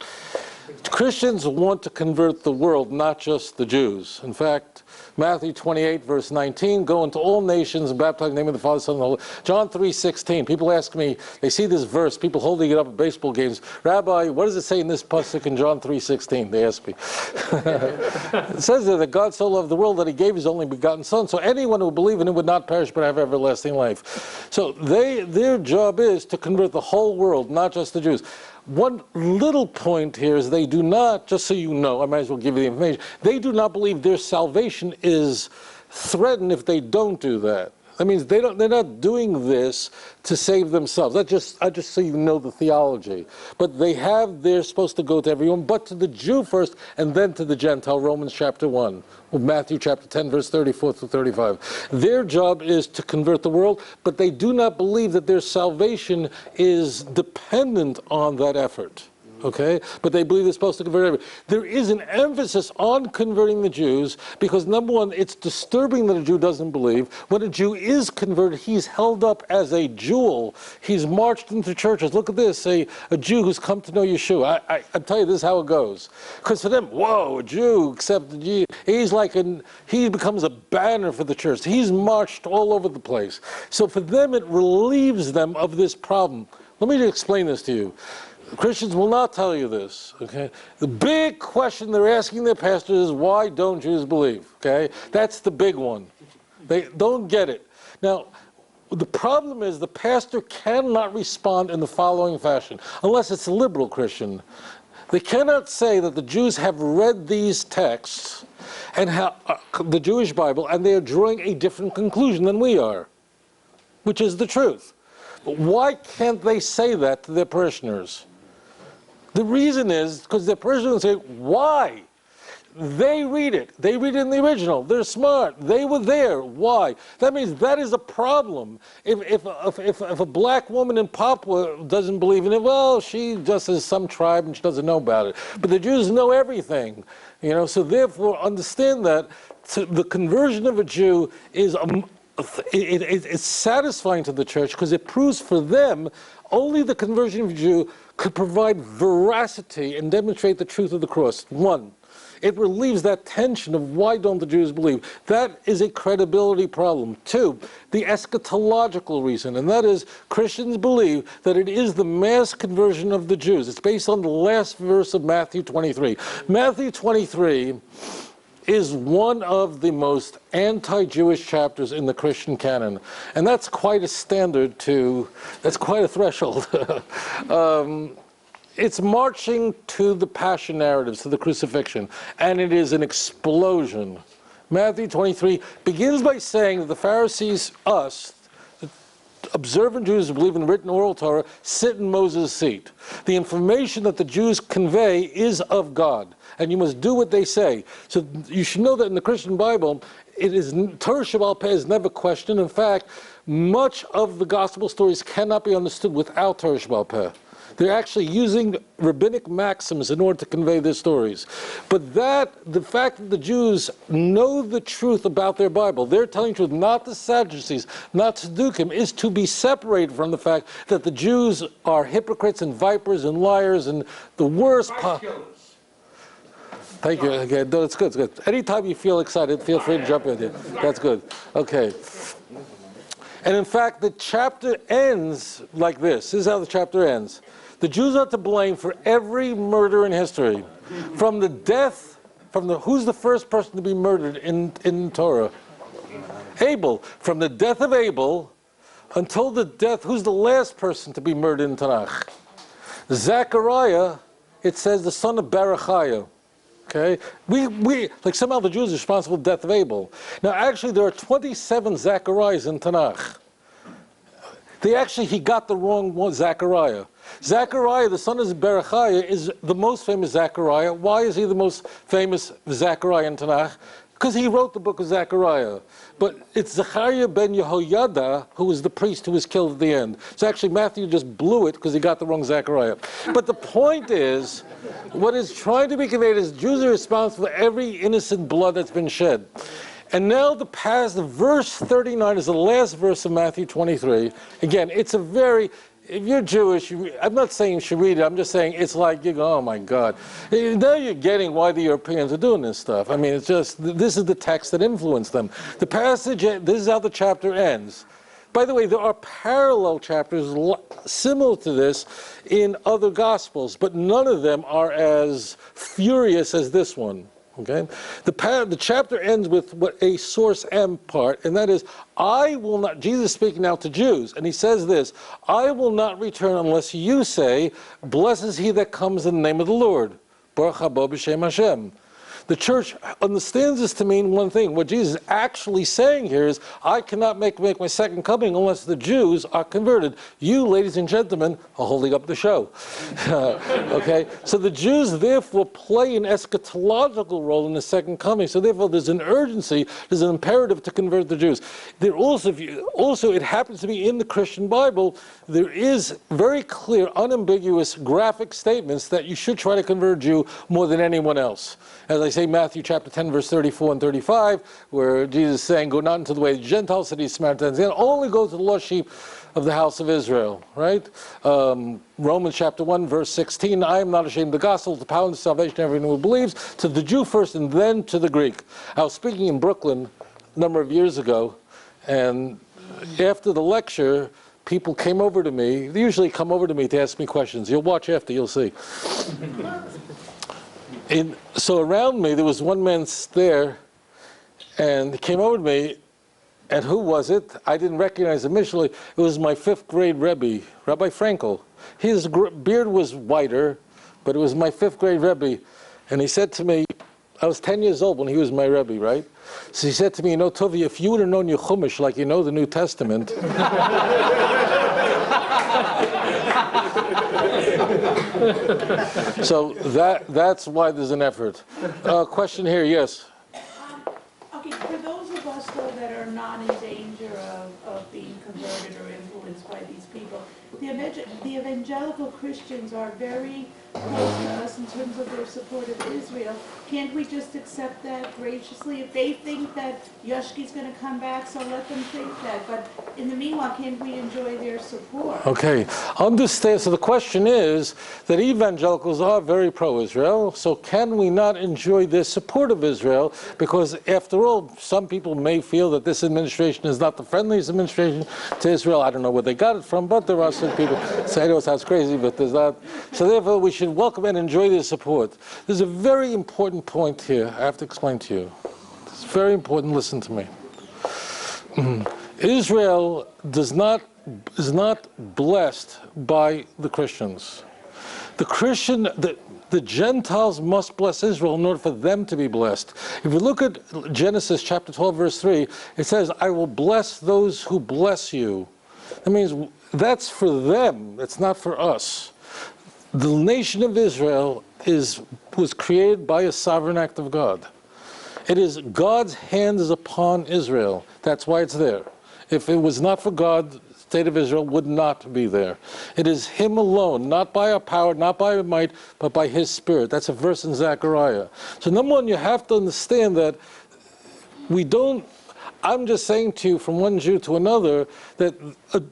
Christians want to convert the world, not just the Jews. In fact, Matthew 28, verse 19, go into all nations and baptize in the name of the Father, Son, and the Holy Spirit. John 3:16, people ask me, they see this verse, people holding it up at baseball games, Rabbi, what does it say in this pasuk in John 3:16? They ask me. It says there that God so loved the world that he gave his only begotten Son, so anyone who believe in him would not perish but have everlasting life. So their job is to convert the whole world, not just the Jews. One little point here is they do not, just so you know, I might as well give you the information, they do not believe their salvation is threatened if they don't do that. That means they're not doing this to save themselves. I just so you know the theology. But they're supposed to go to everyone, but to the Jew first, and then to the Gentile, Romans chapter 1, or Matthew chapter 10, verse 34 to 35. Their job is to convert the world, but they do not believe that their salvation is dependent on that effort. Okay, but they believe they're supposed to convert everyone. There is an emphasis on converting the Jews because, number one, it's disturbing that a Jew doesn't believe. When a Jew is converted, he's held up as a jewel. He's marched into churches. Look at this, a Jew who's come to know Yeshua. I tell you, this is how it goes. Because for them, whoa, a Jew accepted Jesus. He becomes a banner for the church. He's marched all over the place. So for them, it relieves them of this problem. Let me explain this to you. Christians will not tell you this, okay? The big question they're asking their pastors is, why don't Jews believe, okay? That's the big one. They don't get it. Now, the problem is the pastor cannot respond in the following fashion, unless it's a liberal Christian. They cannot say that the Jews have read these texts and the Jewish Bible, and they are drawing a different conclusion than we are, which is the truth. But why can't they say that to their parishioners? The reason is because their parishioners say, why? They read it. They read it in the original. They're smart. They were there. Why? That means that is a problem. If a black woman in Papua doesn't believe in it, well, she just is some tribe and she doesn't know about it. But the Jews know everything. You know, so therefore understand that the conversion of a Jew is it's satisfying to the church because it proves for them only the conversion of a Jew could provide veracity and demonstrate the truth of the cross. One, it relieves that tension of why don't the Jews believe. That is a credibility problem. Two, the eschatological reason, and that is Christians believe that it is the mass conversion of the Jews. It's based on the last verse of Matthew 23. Matthew 23 is one of the most anti-Jewish chapters in the Christian canon. And that's quite a standard that's quite a threshold. It's marching to the passion narratives, to the crucifixion, and it is an explosion. Matthew 23 begins by saying that the Pharisees, us, observant Jews who believe in the written oral Torah, sit in Moses' seat. The information that the Jews convey is of God, and you must do what they say. So you should know that in the Christian Bible, Torah Shabbal Peh is never questioned. In fact, much of the gospel stories cannot be understood without Torah Shabbal Peh. They're actually using rabbinic maxims in order to convey their stories. But the fact that the Jews know the truth about their Bible, they're telling the truth, not the Sadducees, not Tzaddukim, is to be separated from the fact that the Jews are hypocrites and vipers and liars and the worst Thank you. Okay, no, it's good, it's good. Anytime you feel excited, feel free to jump in here. That's good. Okay. And in fact, the chapter ends like this. This is how the chapter ends. The Jews are to blame for every murder in history. From the death, who's the first person to be murdered in Torah? Abel. From the death of Abel until the death, who's the last person to be murdered in Tanakh? Zechariah, it says the son of Berechiah. Okay? Like somehow the Jews are responsible for the death of Abel. Now actually there are 27 Zechariahs in Tanakh. He got the wrong one, Zechariah. Zechariah, the son of Berechiah, is the most famous Zechariah. Why is he the most famous Zechariah in Tanakh? Because he wrote the book of Zechariah. But it's Zechariah ben Yehoiada who was the priest who was killed at the end. So actually Matthew just blew it because he got the wrong Zechariah. But the point is, what is trying to be conveyed is Jews are responsible for every innocent blood that's been shed. And now the verse 39 is the last verse of Matthew 23. Again, it's a very, if you're Jewish, I'm not saying you should read it, I'm just saying it's like, you go, oh my God. Now you're getting why the Europeans are doing this stuff. I mean, it's just, this is the text that influenced them. The passage, this is how the chapter ends. By the way, there are parallel chapters similar to this in other Gospels, but none of them are as furious as this one. Okay, the chapter ends with what a source M part, and that is, I will not, Jesus speaking now to Jews, and he says this, I will not return unless you say, blessed is he that comes in the name of the Lord. Baruch haba b'shem Hashem. The church understands this to mean one thing. What Jesus is actually saying here is, I cannot make my second coming unless the Jews are converted. You, ladies and gentlemen, are holding up the show. Okay? So the Jews, therefore, play an eschatological role in the second coming. So therefore, there's an urgency, there's an imperative to convert the Jews. There also, it happens to be in the Christian Bible, there is very clear, unambiguous, graphic statements that you should try to convert a Jew more than anyone else. As I say, Matthew chapter 10, verse 34 and 35, where Jesus is saying, go not into the way of the Gentiles, cities, Samaritans, and only go to the lost sheep of the house of Israel, right? Romans chapter 1, verse 16, I am not ashamed of the gospel, the power and salvation of everyone who believes, to the Jew first and then to the Greek. I was speaking in Brooklyn a number of years ago, and after the lecture, people came over to me. They usually come over to me to ask me questions. You'll watch after, you'll see. So around me, there was one man there, and he came over to me, and who was it? I didn't recognize him initially. It was my 5th grade Rebbe, Rabbi Frankel. His beard was whiter, but it was my 5th grade Rebbe. And he said to me, I was 10 years old when he was my Rebbe, right? So he said to me, you know, Tovia, if you would have known your Chumash like you know the New Testament, so that's why there's an effort. Question here, yes? Okay, for those of us, though, that are not in danger of being converted or influenced by these people, the evangelical Christians are very close to us in terms of their support of Israel. Can't we just accept that graciously? If they think that Yoshki's going to come back, so let them think that. But in the meanwhile, can't we enjoy their support? Okay, understand. So the question is that evangelicals are very pro-Israel, so can we not enjoy their support of Israel? Because after all, some people may feel that this administration is not the friendliest administration to Israel. I don't know where they got it from, but there are some people say, I know it sounds crazy, but there's not. So therefore, we should welcome and enjoy their support. There's a very important point here I have to explain to you. It's very important, listen to me. Israel is not blessed by the Christians. The Gentiles must bless Israel in order for them to be blessed. If you look at Genesis chapter 12, verse 3, it says, I will bless those who bless you. That means that's for them, it's not for us. The nation of Israel was created by a sovereign act of God. It is God's hand is upon Israel. That's why it's there. If it was not for God, the state of Israel would not be there. It is Him alone, not by our power, not by our might, but by His Spirit. That's a verse in Zechariah. So number one, you have to understand that I'm just saying to you from one Jew to another that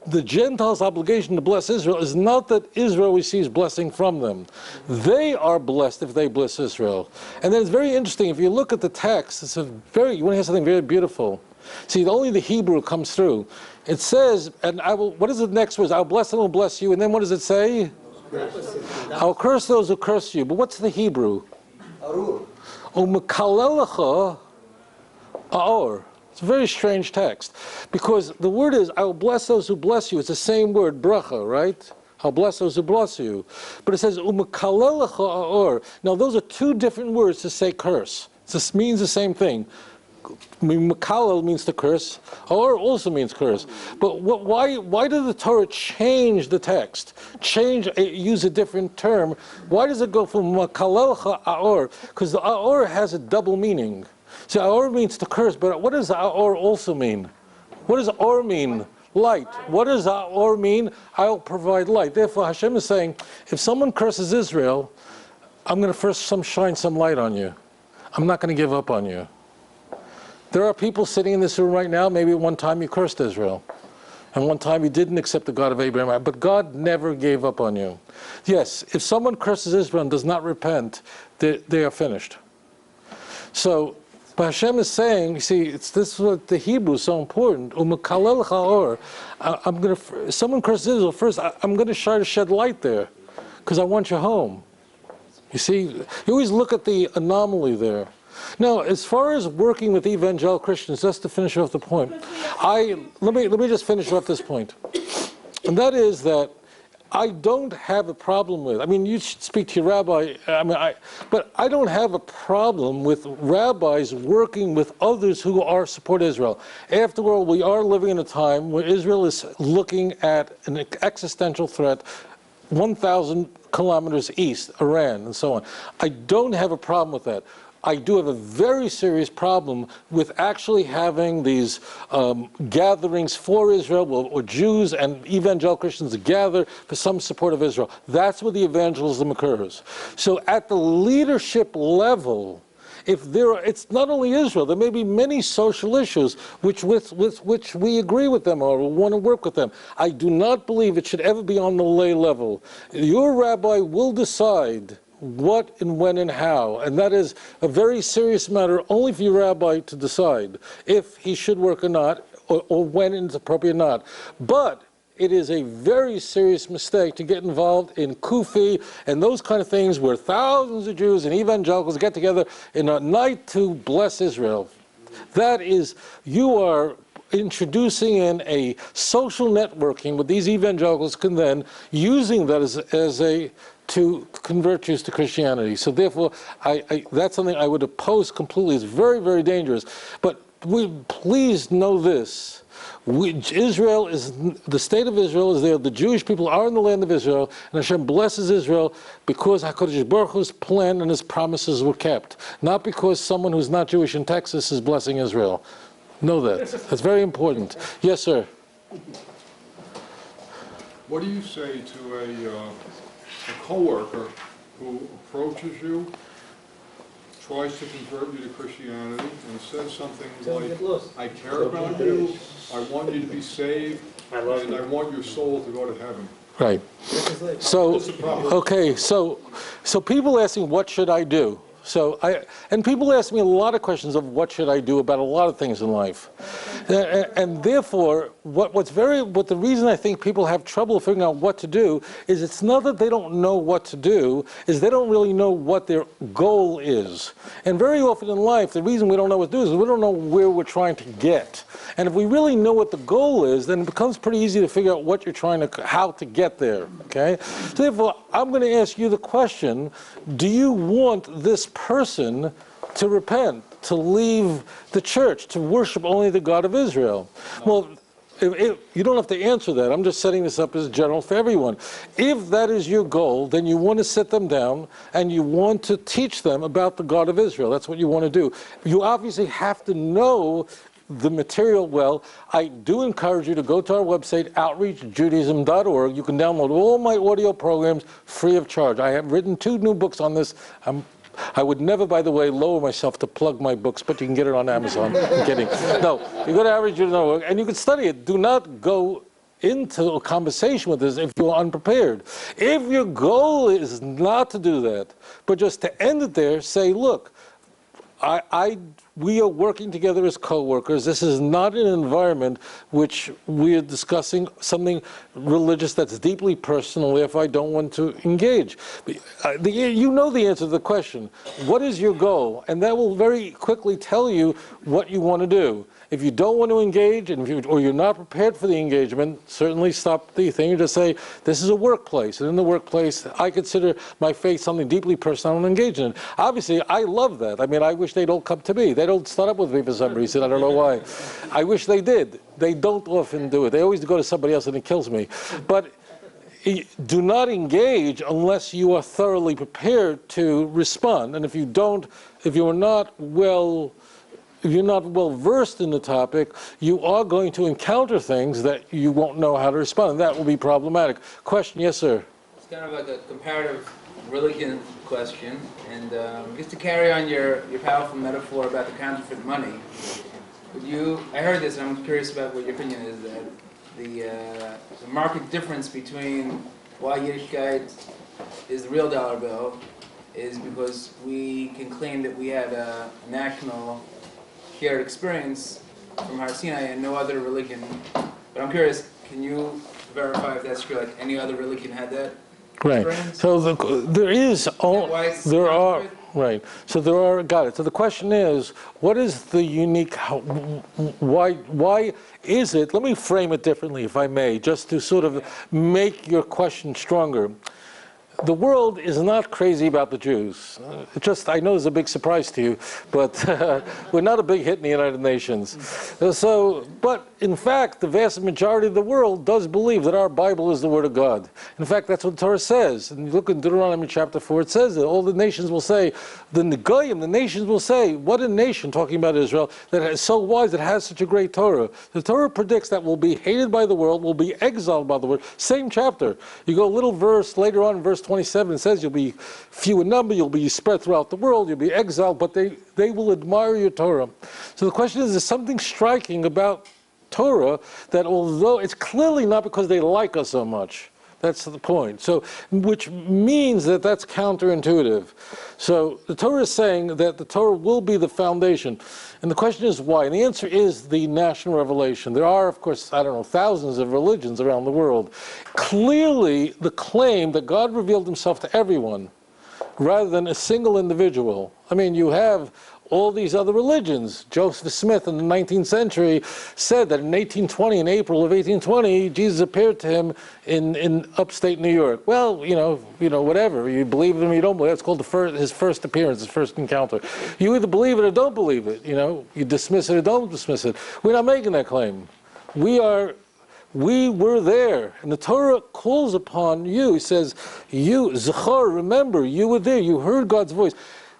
the Gentiles' obligation to bless Israel is not that Israel receives blessing from them. They are blessed if they bless Israel. And then it's very interesting, if you look at the text, you want to hear something very beautiful. See, only the Hebrew comes through. It says, and what is the next words? I'll bless them, I'll bless you. And then what does it say? I'll curse those who curse you. But what's the Hebrew? Arur. U'mekalelecha a'or. It's a very strange text, because the word is, I will bless those who bless you. It's the same word, bracha, right? I'll bless those who bless you. But it says, u'mekalelecha a'or. Now, those are two different words to say curse. This means the same thing. Mekalel means to curse, or also means curse. But why did the Torah change the text? Use a different term. Why does it go from mekalelecha a'or? Because the a'or has a double meaning. See, Aor means to curse, but what does Aor also mean? What does Or mean? Light. What does Aor mean? I'll provide light. Therefore, Hashem is saying, if someone curses Israel, I'm going to first shine some light on you. I'm not going to give up on you. There are people sitting in this room right now, maybe at one time you cursed Israel. And one time you didn't accept the God of Abraham, but God never gave up on you. Yes, if someone curses Israel and does not repent, they are finished. So, but Hashem is saying, you see, this is what the Hebrew is so important. Someone curses Israel first, I'm going to try to shed light there, because I want you home. You see, you always look at the anomaly there. Now, as far as working with evangelical Christians, just to finish off the point, let me just finish off this point, and that is that I don't have a problem with. I mean, you should speak to your rabbi. But I don't have a problem with rabbis working with others who are support Israel. After all, we are living in a time where Israel is looking at an existential threat 1,000 kilometers east, Iran, and so on. I don't have a problem with that. I do have a very serious problem with actually having these gatherings for Israel, or Jews and evangelical Christians gather for some support of Israel. That's where the evangelism occurs. So at the leadership level, it's not only Israel, there may be many social issues with which we agree with them or want to work with them. I do not believe it should ever be on the lay level. Your rabbi will decide what and when and how, and that is a very serious matter only for your rabbi to decide if he should work or not, or when it's appropriate or not. But it is a very serious mistake to get involved in kufi and those kind of things where thousands of Jews and evangelicals get together in a night to bless Israel. That is, you are introducing in a social networking with these evangelicals, can then using that as a to convert Jews to Christianity. So therefore, that's something I would oppose completely. It's very, very dangerous. But please know this. Israel is, the state of Israel is there. The Jewish people are in the land of Israel, and Hashem blesses Israel because HaKadosh Baruch Hu's plan and his promises were kept. Not because someone who's not Jewish in Texas is blessing Israel. Know that. That's very important. Yes, sir. What do you say to a coworker who approaches you, tries to convert you to Christianity, and says something like, I care about you, I want you to be saved, and I want your soul to go to heaven? Right. So, okay, so people asking, what should I do? And people ask me a lot of questions of what should I do about a lot of things in life. And therefore, the reason I think people have trouble figuring out what to do is it's not that they don't know what to do, is they don't really know what their goal is. And very often in life, the reason we don't know what to do is we don't know where we're trying to get. And if we really know what the goal is, then it becomes pretty easy to figure out what you're how to get there, okay? So therefore, I'm going to ask you the question, do you want this person to repent, to leave the church, to worship only the God of Israel? Well, you don't have to answer that. I'm just setting this up as general for everyone. If that is your goal, then you want to sit them down and you want to teach them about the God of Israel. That's what you want to do. You obviously have to know the material well. I do encourage you to go to our website, outreachjudaism.org. You can download all my audio programs free of charge. I have written 2 new books on this. I would never, by the way, lower myself to plug my books, but you can get it on Amazon. I'm kidding. No, you go to outreachjudaism.org and you can study it. Do not go into a conversation with this if you're unprepared. If your goal is not to do that, but just to end it there, say, look, we are working together as co-workers. This is not an environment which we are discussing something religious that's deeply personal if I don't want to engage. You know the answer to the question. What is your goal? And that will very quickly tell you what you want to do. If you don't want to engage, or you're not prepared for the engagement, certainly stop the thing and just say, this is a workplace. And in the workplace, I consider my faith something deeply personal and engage in it. Obviously, I love that. I mean, I wish they'd all come to me. They don't start up with me for some reason. I don't know why. I wish they did. They don't often do it. They always go to somebody else and it kills me. But do not engage unless you are thoroughly prepared to respond. And if you're not well versed in the topic, you are going to encounter things that you won't know how to respond, and that will be problematic. Question, yes, sir? It's kind of like a comparative religion question, and just to carry on your powerful metaphor about the counterfeit money, I heard this, and I'm curious about what your opinion is, that the marked difference between why Yiddishkeit is the real dollar bill is because we can claim that we had a national shared experience from Har Sinai and no other religion. But I'm curious, can you verify if that's true? Like any other religion had that experience? So there Right. So there are, got it. So the question is, what is the unique, why is it, let me frame it differently if I may, just to sort of make your question stronger. The world is not crazy about the Jews. I know it's a big surprise to you, but we're not a big hit in the United Nations. But in fact, the vast majority of the world does believe that our Bible is the Word of God. In fact, that's what the Torah says. And you look in Deuteronomy chapter 4, it says that all the nations will say, the nations will say, what a nation, talking about Israel, that is so wise, that has such a great Torah. The Torah predicts that will be hated by the world, will be exiled by the world. Same chapter. You go a little verse later on in verse 27, it says you'll be few in number, you'll be spread throughout the world, you'll be exiled, but they will admire your Torah. So the question is, there's something striking about Torah that although it's clearly not because they like us so much, that's the point. So, which means that that's counterintuitive. So the Torah is saying that the Torah will be the foundation. And the question is why? And the answer is the national revelation. There are, of course, I don't know, thousands of religions around the world. Clearly, the claim that God revealed himself to everyone rather than a single individual. I mean, you have all these other religions. Joseph Smith in the 19th century said that in 1820, in April of 1820, Jesus appeared to him in upstate New York. Well, you know, whatever. You believe him, you don't believe it. It's called his first appearance, his first encounter. You either believe it or don't believe it. You know, you dismiss it or don't dismiss it. We're not making that claim. We were there, and the Torah calls upon you. He says, you, Zachar, remember, you were there, you heard God's voice.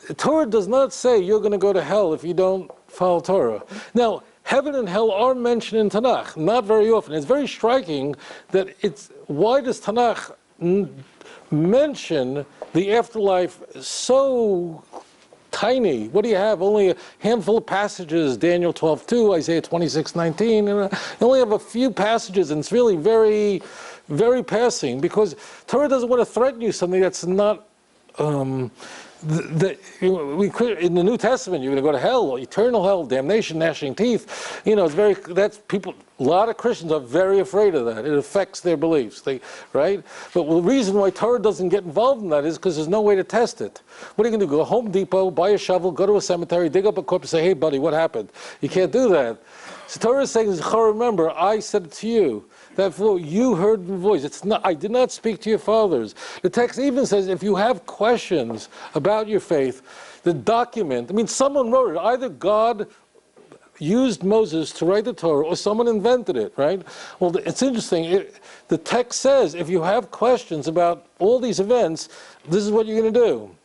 The Torah does not say you're going to go to hell if you don't follow Torah. Now, heaven and hell are mentioned in Tanakh, not very often. It's very striking that why does Tanakh mention the afterlife so tiny? What do you have? Only a handful of passages, Daniel 12:2, Isaiah 26:19, and you only have a few passages, and it's really very, very passing, because Torah doesn't want to threaten you something that's not in the New Testament, you're going to go to hell, eternal hell, damnation, gnashing teeth. You know, a lot of Christians are very afraid of that. It affects their beliefs, right? But the reason why Torah doesn't get involved in that is because there's no way to test it. What are you going to do? Go to Home Depot, buy a shovel, go to a cemetery, dig up a corpse, and say, hey, buddy, what happened? You can't do that. So Torah is saying, remember, I said it to you. Therefore, you heard the voice. I did not speak to your fathers. The text even says, if you have questions about your faith, the document, someone wrote it. Either God used Moses to write the Torah, or someone invented it, right? Well, it's interesting. The text says, if you have questions about all these events, this is what you're going to do.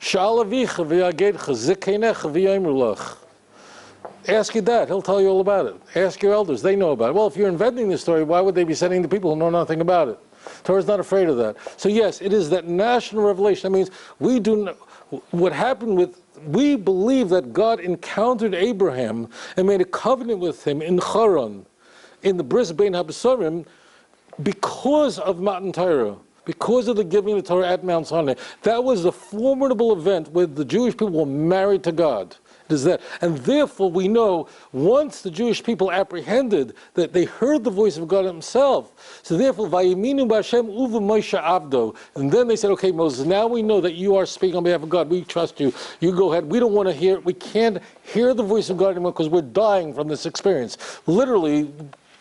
Sha'al avicha v'yagedcha zikeinecha v'yomer lach. Ask your dad, he'll tell you all about it. Ask your elders, they know about it. Well, if you're inventing this story, why would they be sending to people who know nothing about it? Torah's not afraid of that. So yes, it is that national revelation. That means we believe that God encountered Abraham and made a covenant with him in Haran, in the Bris Bein HaBesarim, because of Matan Torah, because of the giving of the Torah at Mount Sinai. That was the formidable event where the Jewish people were married to God. It is that. And therefore we know, once the Jewish people apprehended that they heard the voice of God himself, so therefore, Vayiminu b'Hashem uva Moshe Abdo. And then they said, okay, Moses, now we know that you are speaking on behalf of God. We trust you. You go ahead. We don't want to hear, we can't hear the voice of God anymore because we're dying from this experience. Literally,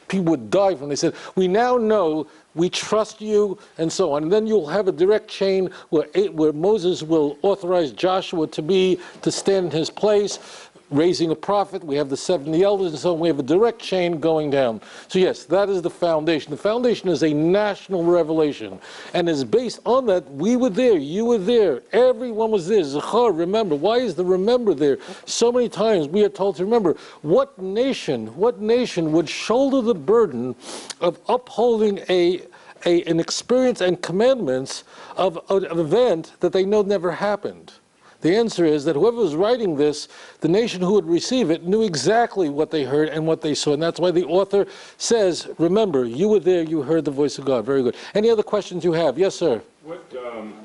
people would die from. They said, we now know, we trust you, and so on. And then you'll have a direct chain where Moses will authorize Joshua to stand in his place, raising a prophet. We have the 70 elders, and so on. We have a direct chain going down. So yes, that is the foundation. The foundation is a national revelation, and is based on that. We were there, you were there, everyone was there. Zachar, remember. Why is the remember there? So many times we are told to remember. What nation would shoulder the burden of upholding an experience and commandments of an event that they know never happened? The answer is that whoever was writing this, the nation who would receive it, knew exactly what they heard and what they saw. And that's why the author says, remember, you were there, you heard the voice of God. Very good. Any other questions you have? Yes, sir. What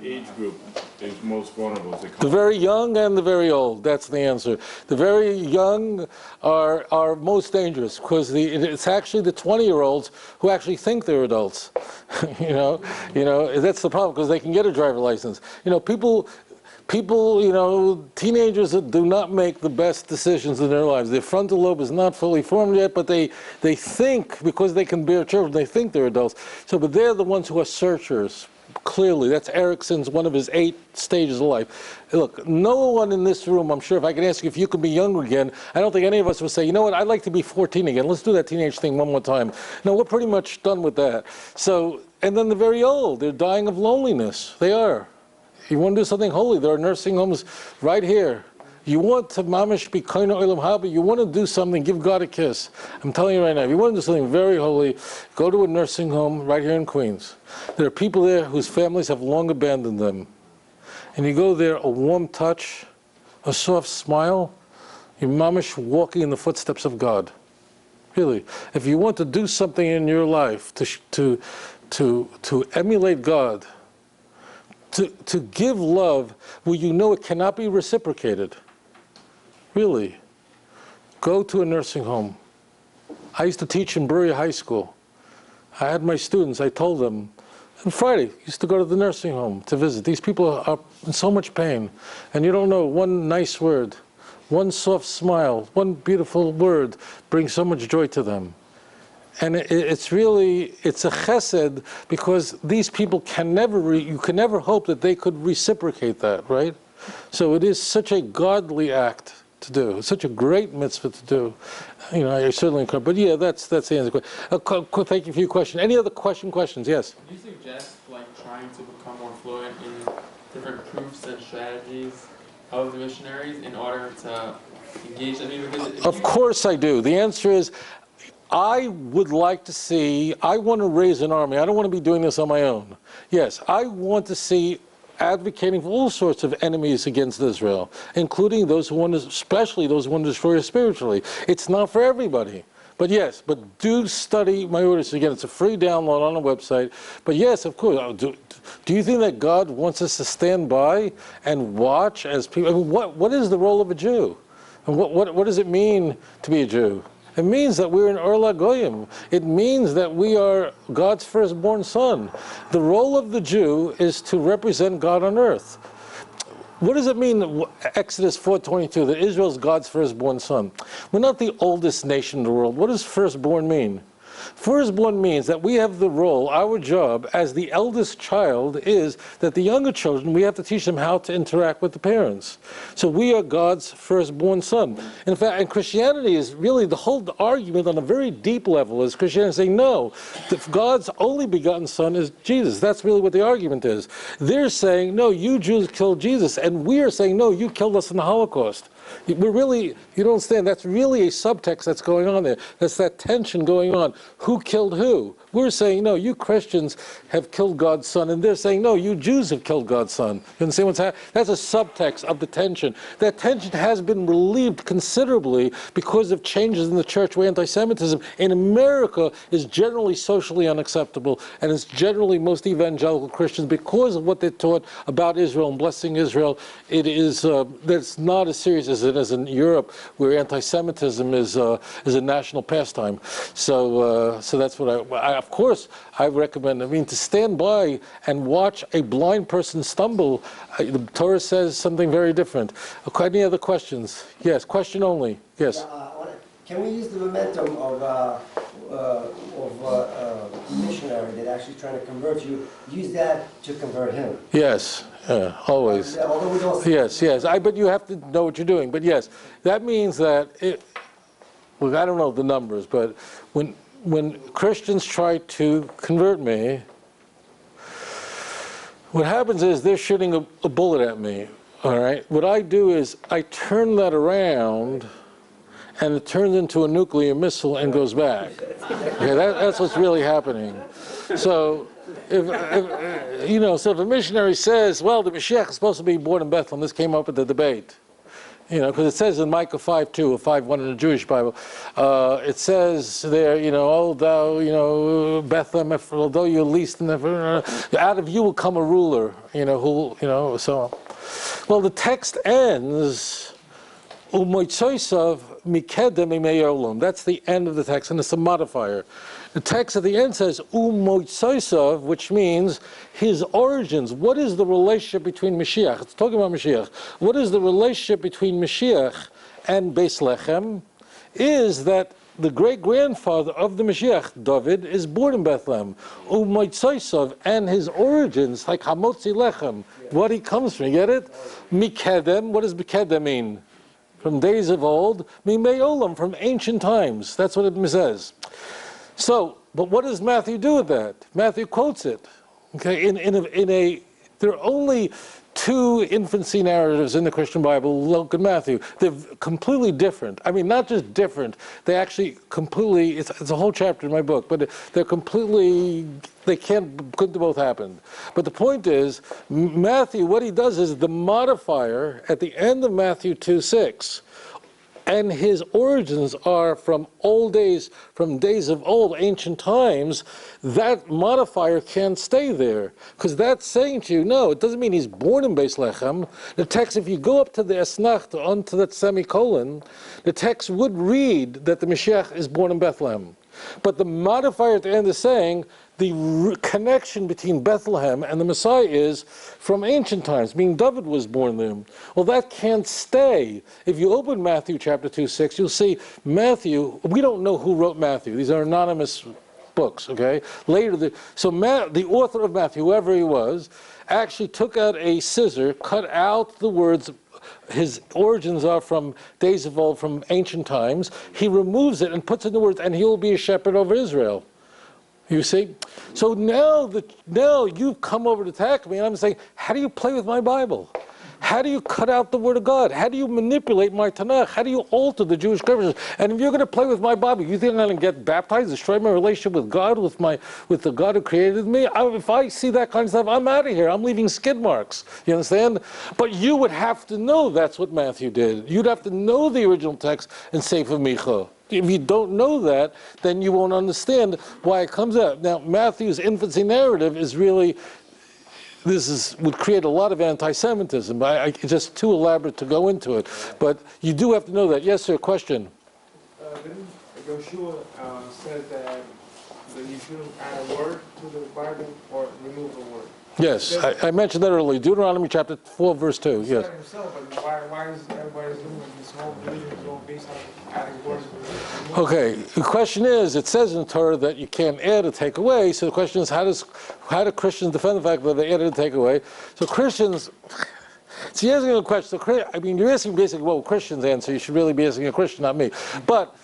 age group is most vulnerable? The very young and the very old. That's the answer. The very young are most dangerous, because it's actually the 20-year-olds who actually think they're adults. you know, that's the problem, because they can get a driver's license. People people, you know, teenagers that do not make the best decisions in their lives. Their frontal lobe is not fully formed yet, but they think, because they can bear children, they think they're adults. So, but they're the ones who are searchers. Clearly, that's Erickson's, one of his 8 stages of life. Look, no one in this room, I'm sure, if I could ask you if you could be young again, I don't think any of us would say, you know what, I'd like to be 14 again. Let's do that teenage thing one more time. No, we're pretty much done with that. So, and then the very old, they're dying of loneliness. They are. You want to do something holy, there are nursing homes right here. You want to mamish be koina olam haba, you want to do something, give God a kiss. I'm telling you right now, if you want to do something very holy, go to a nursing home right here in Queens. There are people there whose families have long abandoned them. And you go there, a warm touch, a soft smile, you're mamish walking in the footsteps of God. Really. If you want to do something in your life to emulate God, to give love where you know it cannot be reciprocated, really, go to a nursing home. I used to teach in Berea High School. I had my students, I told them, on Friday, used to go to the nursing home to visit. These people are in so much pain, and you don't know, one nice word, one soft smile, one beautiful word brings so much joy to them. And it's really, it's a chesed, because these people can never, you can never hope that they could reciprocate that, right? So it is such a godly act to do. It's such a great mitzvah to do. You know, I certainly encourage, but yeah, that's the answer. Thank you for your question. Any other questions? Yes? Do you suggest, like, trying to become more fluent in different proofs and strategies of the missionaries in order to engage them? Of course I do. The answer is, I would like to see, I want to raise an army. I don't want to be doing this on my own. Yes, I want to see advocating for all sorts of enemies against Israel, including those who want to, especially those who want to destroy us spiritually. It's not for everybody. But yes, but do study my orders. Again, it's a free download on the website. But yes, of course. Do you think that God wants us to stand by and watch as people? I mean, what is the role of a Jew? And what does it mean to be a Jew? It means that we're an Orla Goyim. It means that we are God's firstborn son. The role of the Jew is to represent God on earth. What does it mean, Exodus 4:22, that Israel is God's firstborn son? We're not the oldest nation in the world. What does firstborn mean? Firstborn means that we have the role, our job as the eldest child is that the younger children, we have to teach them how to interact with the parents. So we are God's firstborn son. In fact, and Christianity is really the whole argument on a very deep level is Christianity saying, no, God's only begotten son is Jesus. That's really what the argument is. They're saying, no, you Jews killed Jesus. And we are saying, no, you killed us in the Holocaust. We're really, you don't understand, that's really a subtext that's going on there. That's that tension going on. Who killed who? We're saying, no, you Christians have killed God's son, and they're saying, no, you Jews have killed God's son. You understand what's happening? That's a subtext of the tension. That tension has been relieved considerably because of changes in the church where anti-Semitism in America is generally socially unacceptable, and it's generally most evangelical Christians, because of what they're taught about Israel and blessing Israel, it is, that's not as serious as it is in Europe, where anti-Semitism is a national pastime. So that's what I of course, I recommend, to stand by and watch a blind person stumble. The Torah says something very different. Any other questions? Yes, question only. Yes. Can we use the momentum of a missionary that actually trying to convert you, use that to convert him? Yes, always. Although we don't Yes. But you have to know what you're doing. But yes, that means that, well, I don't know the numbers, but when Christians try to convert me, what happens is they're shooting a bullet at me, all right? What I do is I turn that around, and it turns into a nuclear missile and goes back. Okay, that's what's really happening. So, if a missionary says, well, the Mashiach is supposed to be born in Bethlehem, this came up at the debate. Because it says in Micah 5:2 or 5:1 in the Jewish Bible, it says there, oh thou, Bethlehem, although you're least in the, out of you will come a ruler, so on. Well, the text ends Umoitzoisav mikedem imei olam. That's the end of the text, and it's a modifier. The text at the end says Umoitzoisav, which means his origins. What is the relationship between Mashiach? It's talking about Mashiach. What is the relationship between Mashiach and Beis Lechem? Is that the great-grandfather of the Mashiach, David, is born in Bethlehem. Umoitzoisav, and his origins, like Hamotzi Lechem, what he comes from, you get it? Mikedem, what does Mikedem mean? From days of old, Mimei Olam, from ancient times. That's what it says. So, but what does Matthew do with that? Matthew quotes it. Okay, there are only two infancy narratives in the Christian Bible, Luke and Matthew. They're completely different. I mean, not just different, they actually completely, it's a whole chapter in my book, but they're completely, couldn't both happen. But the point is, Matthew, what he does is the modifier at the end of Matthew 2:6, and his origins are from old days, from days of old, ancient times, that modifier can't stay there. Because that's saying to you, no, it doesn't mean he's born in Beis Lechem. The text, if you go up to the Esnacht, onto that semicolon, the text would read that the Mashiach is born in Bethlehem. But the modifier at the end is saying the connection between Bethlehem and the Messiah is from ancient times, meaning David was born there. Well, that can't stay. If you open Matthew chapter 2:6, you'll see Matthew, we don't know who wrote Matthew. These are anonymous books, okay? Later, the author of Matthew, whoever he was, actually took out a scissor, cut out the words, his origins are from days of old, from ancient times. He removes it and puts in the words, and he will be a shepherd over Israel. You see? So now you've come over to attack me, and I'm saying, how do you play with my Bible? How do you cut out the Word of God? How do you manipulate my Tanakh? How do you alter the Jewish scriptures? And if you're going to play with my Bible, you think I'm going to get baptized, destroy my relationship with God, with the God who created me? If I see that kind of stuff, I'm out of here. I'm leaving skid marks. You understand? But you would have to know that's what Matthew did. You'd have to know the original text in Sefer Micha. If you don't know that, then you won't understand why it comes out. Now, Matthew's infancy narrative is really, would create a lot of anti-Semitism. It's just too elaborate to go into it. But you do have to know that. Yes, sir, question? Didn't Joshua said that you shouldn't add a word to the Bible or remove a word? Yes, I mentioned that earlier. Deuteronomy chapter 4, verse 2. Yes. Himself, but why is everybody doing this whole religion is all based on adding words? Okay, the question is, it says in the Torah that you can't add or take away, so the question is, how do Christians defend the fact that they added or take away? So Christians, so you're asking a question, you're asking basically what Christians answer, you should really be asking a Christian, not me. But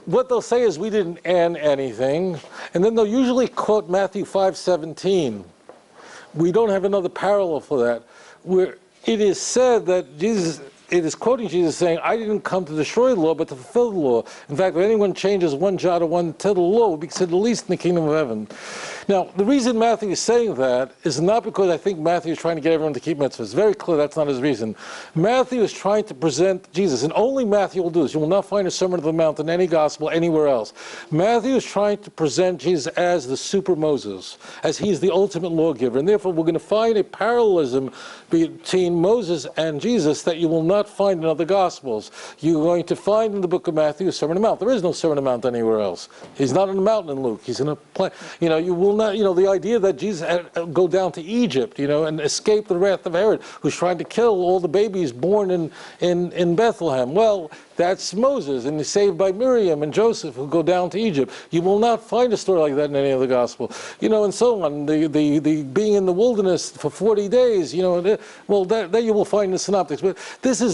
what they'll say is we didn't add anything, and then they'll usually quote Matthew 5:17. We don't have another parallel for that, where it is said that it is quoting Jesus saying, I didn't come to destroy the law, but to fulfill the law. In fact, if anyone changes one jot or one tittle of the law, will be considered the least in the kingdom of heaven. Now, the reason Matthew is saying that is not because I think Matthew is trying to get everyone to keep mitzvahs. It's very clear that's not his reason. Matthew is trying to present Jesus, and only Matthew will do this. You will not find a Sermon on the Mount in any gospel anywhere else. Matthew is trying to present Jesus as the super Moses, as he's the ultimate lawgiver, and therefore we're going to find a parallelism between Moses and Jesus that you will not find in other gospels. You're going to find in the book of Matthew a Sermon on the Mount. There is no Sermon on the Mount anywhere else. He's not on the mountain in Luke. He's in a plain. You will not, the idea that Jesus had to go down to Egypt, and escape the wrath of Herod, who's trying to kill all the babies born in Bethlehem. Well, that's Moses, and he's saved by Miriam and Joseph, who go down to Egypt. You will not find a story like that in any other gospel, and so on. The being in the wilderness for 40 days, that you will find in the synoptics. But this is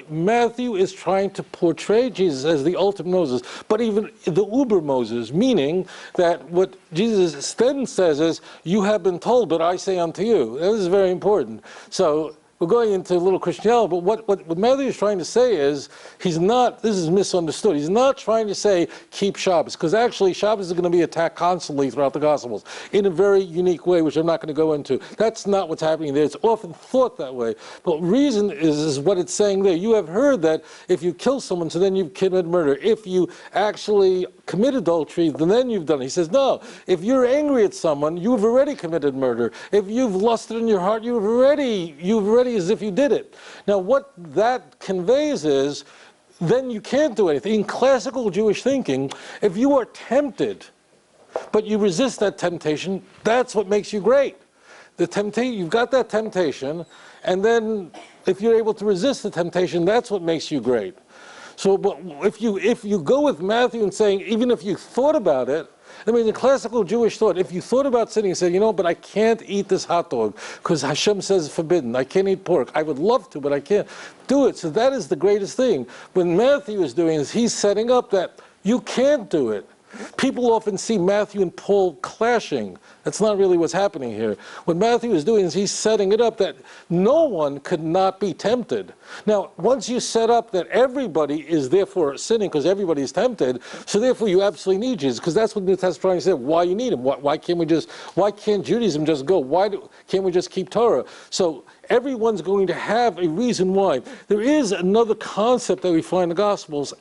Matthew is trying to portray Jesus as the ultimate Moses, but even the uber Moses, meaning that what Jesus then says is, you have been told, but I say unto you. This is very important. So we're going into a little Christianity, but what Matthew is trying to say is, this is misunderstood. He's not trying to say, keep Shabbos, because actually Shabbos is going to be attacked constantly throughout the Gospels in a very unique way, which I'm not going to go into. That's not what's happening there. It's often thought that way. But reason is what it's saying there. You have heard that if you kill someone, so then you've committed murder. If you actually commit adultery, then you've done it. He says, no, if you're angry at someone, you've already committed murder. If you've lusted in your heart, you've already Christianity as if you did it. Now, what that conveys is, then you can't do anything. In classical Jewish thinking, if you are tempted, but you resist that temptation, that's what makes you great. You've got that temptation, and then if you're able to resist the temptation, that's what makes you great. So but if you go with Matthew and saying, even if you thought about it, I mean, the classical Jewish thought, if you thought about sitting and saying, you know, but I can't eat this hot dog because Hashem says it's forbidden. I can't eat pork. I would love to, but I can't do it. So that is the greatest thing. What Matthew is doing is he's setting up that you can't do it. People often see Matthew and Paul clashing. That's not really what's happening here. What Matthew is doing is he's setting it up that no one could not be tempted. Now, once you set up that everybody is therefore sinning because everybody is tempted, so therefore you absolutely need Jesus, because that's what the New Testament said, why you need him. Why can't Judaism just go? Can't we just keep Torah? So everyone's going to have a reason why. There is another concept that we find in the Gospels,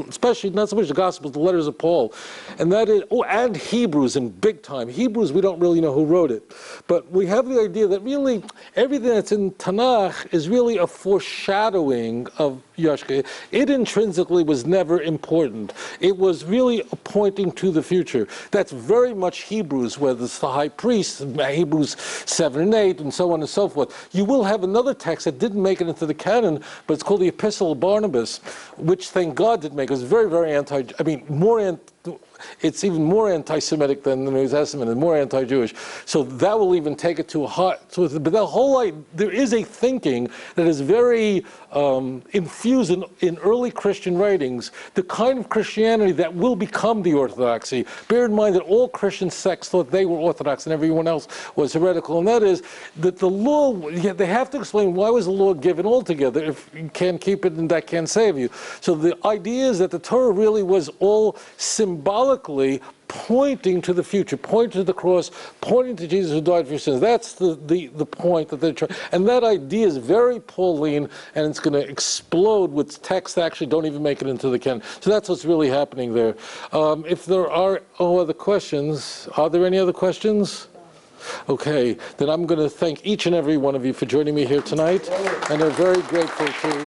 especially not so much the Gospels, the letters of Paul, and that is, and Hebrews in big time. Hebrews, we don't really know who wrote it, but we have the idea that really everything that's in Tanakh is really a foreshadowing of Yashka. It intrinsically was never important. It was really pointing to the future. That's very much Hebrews, whether it's the high priest, Hebrews 7 and 8, and so on and so forth. You will have another text that didn't make it into the canon, but it's called the Epistle of Barnabas, which, thank God, did make it. It was very, very it's even more anti-Semitic than the New Testament, and more anti-Jewish. So that will even take it to a high. So, but the whole there is a thinking that is very infused in early Christian writings, the kind of Christianity that will become the orthodoxy. Bear in mind that all Christian sects thought they were orthodox and everyone else was heretical, and that is that the law. They have to explain why was the law given altogether if you can't keep it and that can't save you. So the idea is that the Torah really was all symbolically pointing to the future, pointing to the cross, pointing to Jesus who died for your sins. That's the point that they're trying. And that idea is very Pauline, and it's going to explode with texts that actually don't even make it into the canon. So that's what's really happening there. If there are other questions, are there any other questions? Okay, then I'm going to thank each and every one of you for joining me here tonight, and I'm very grateful to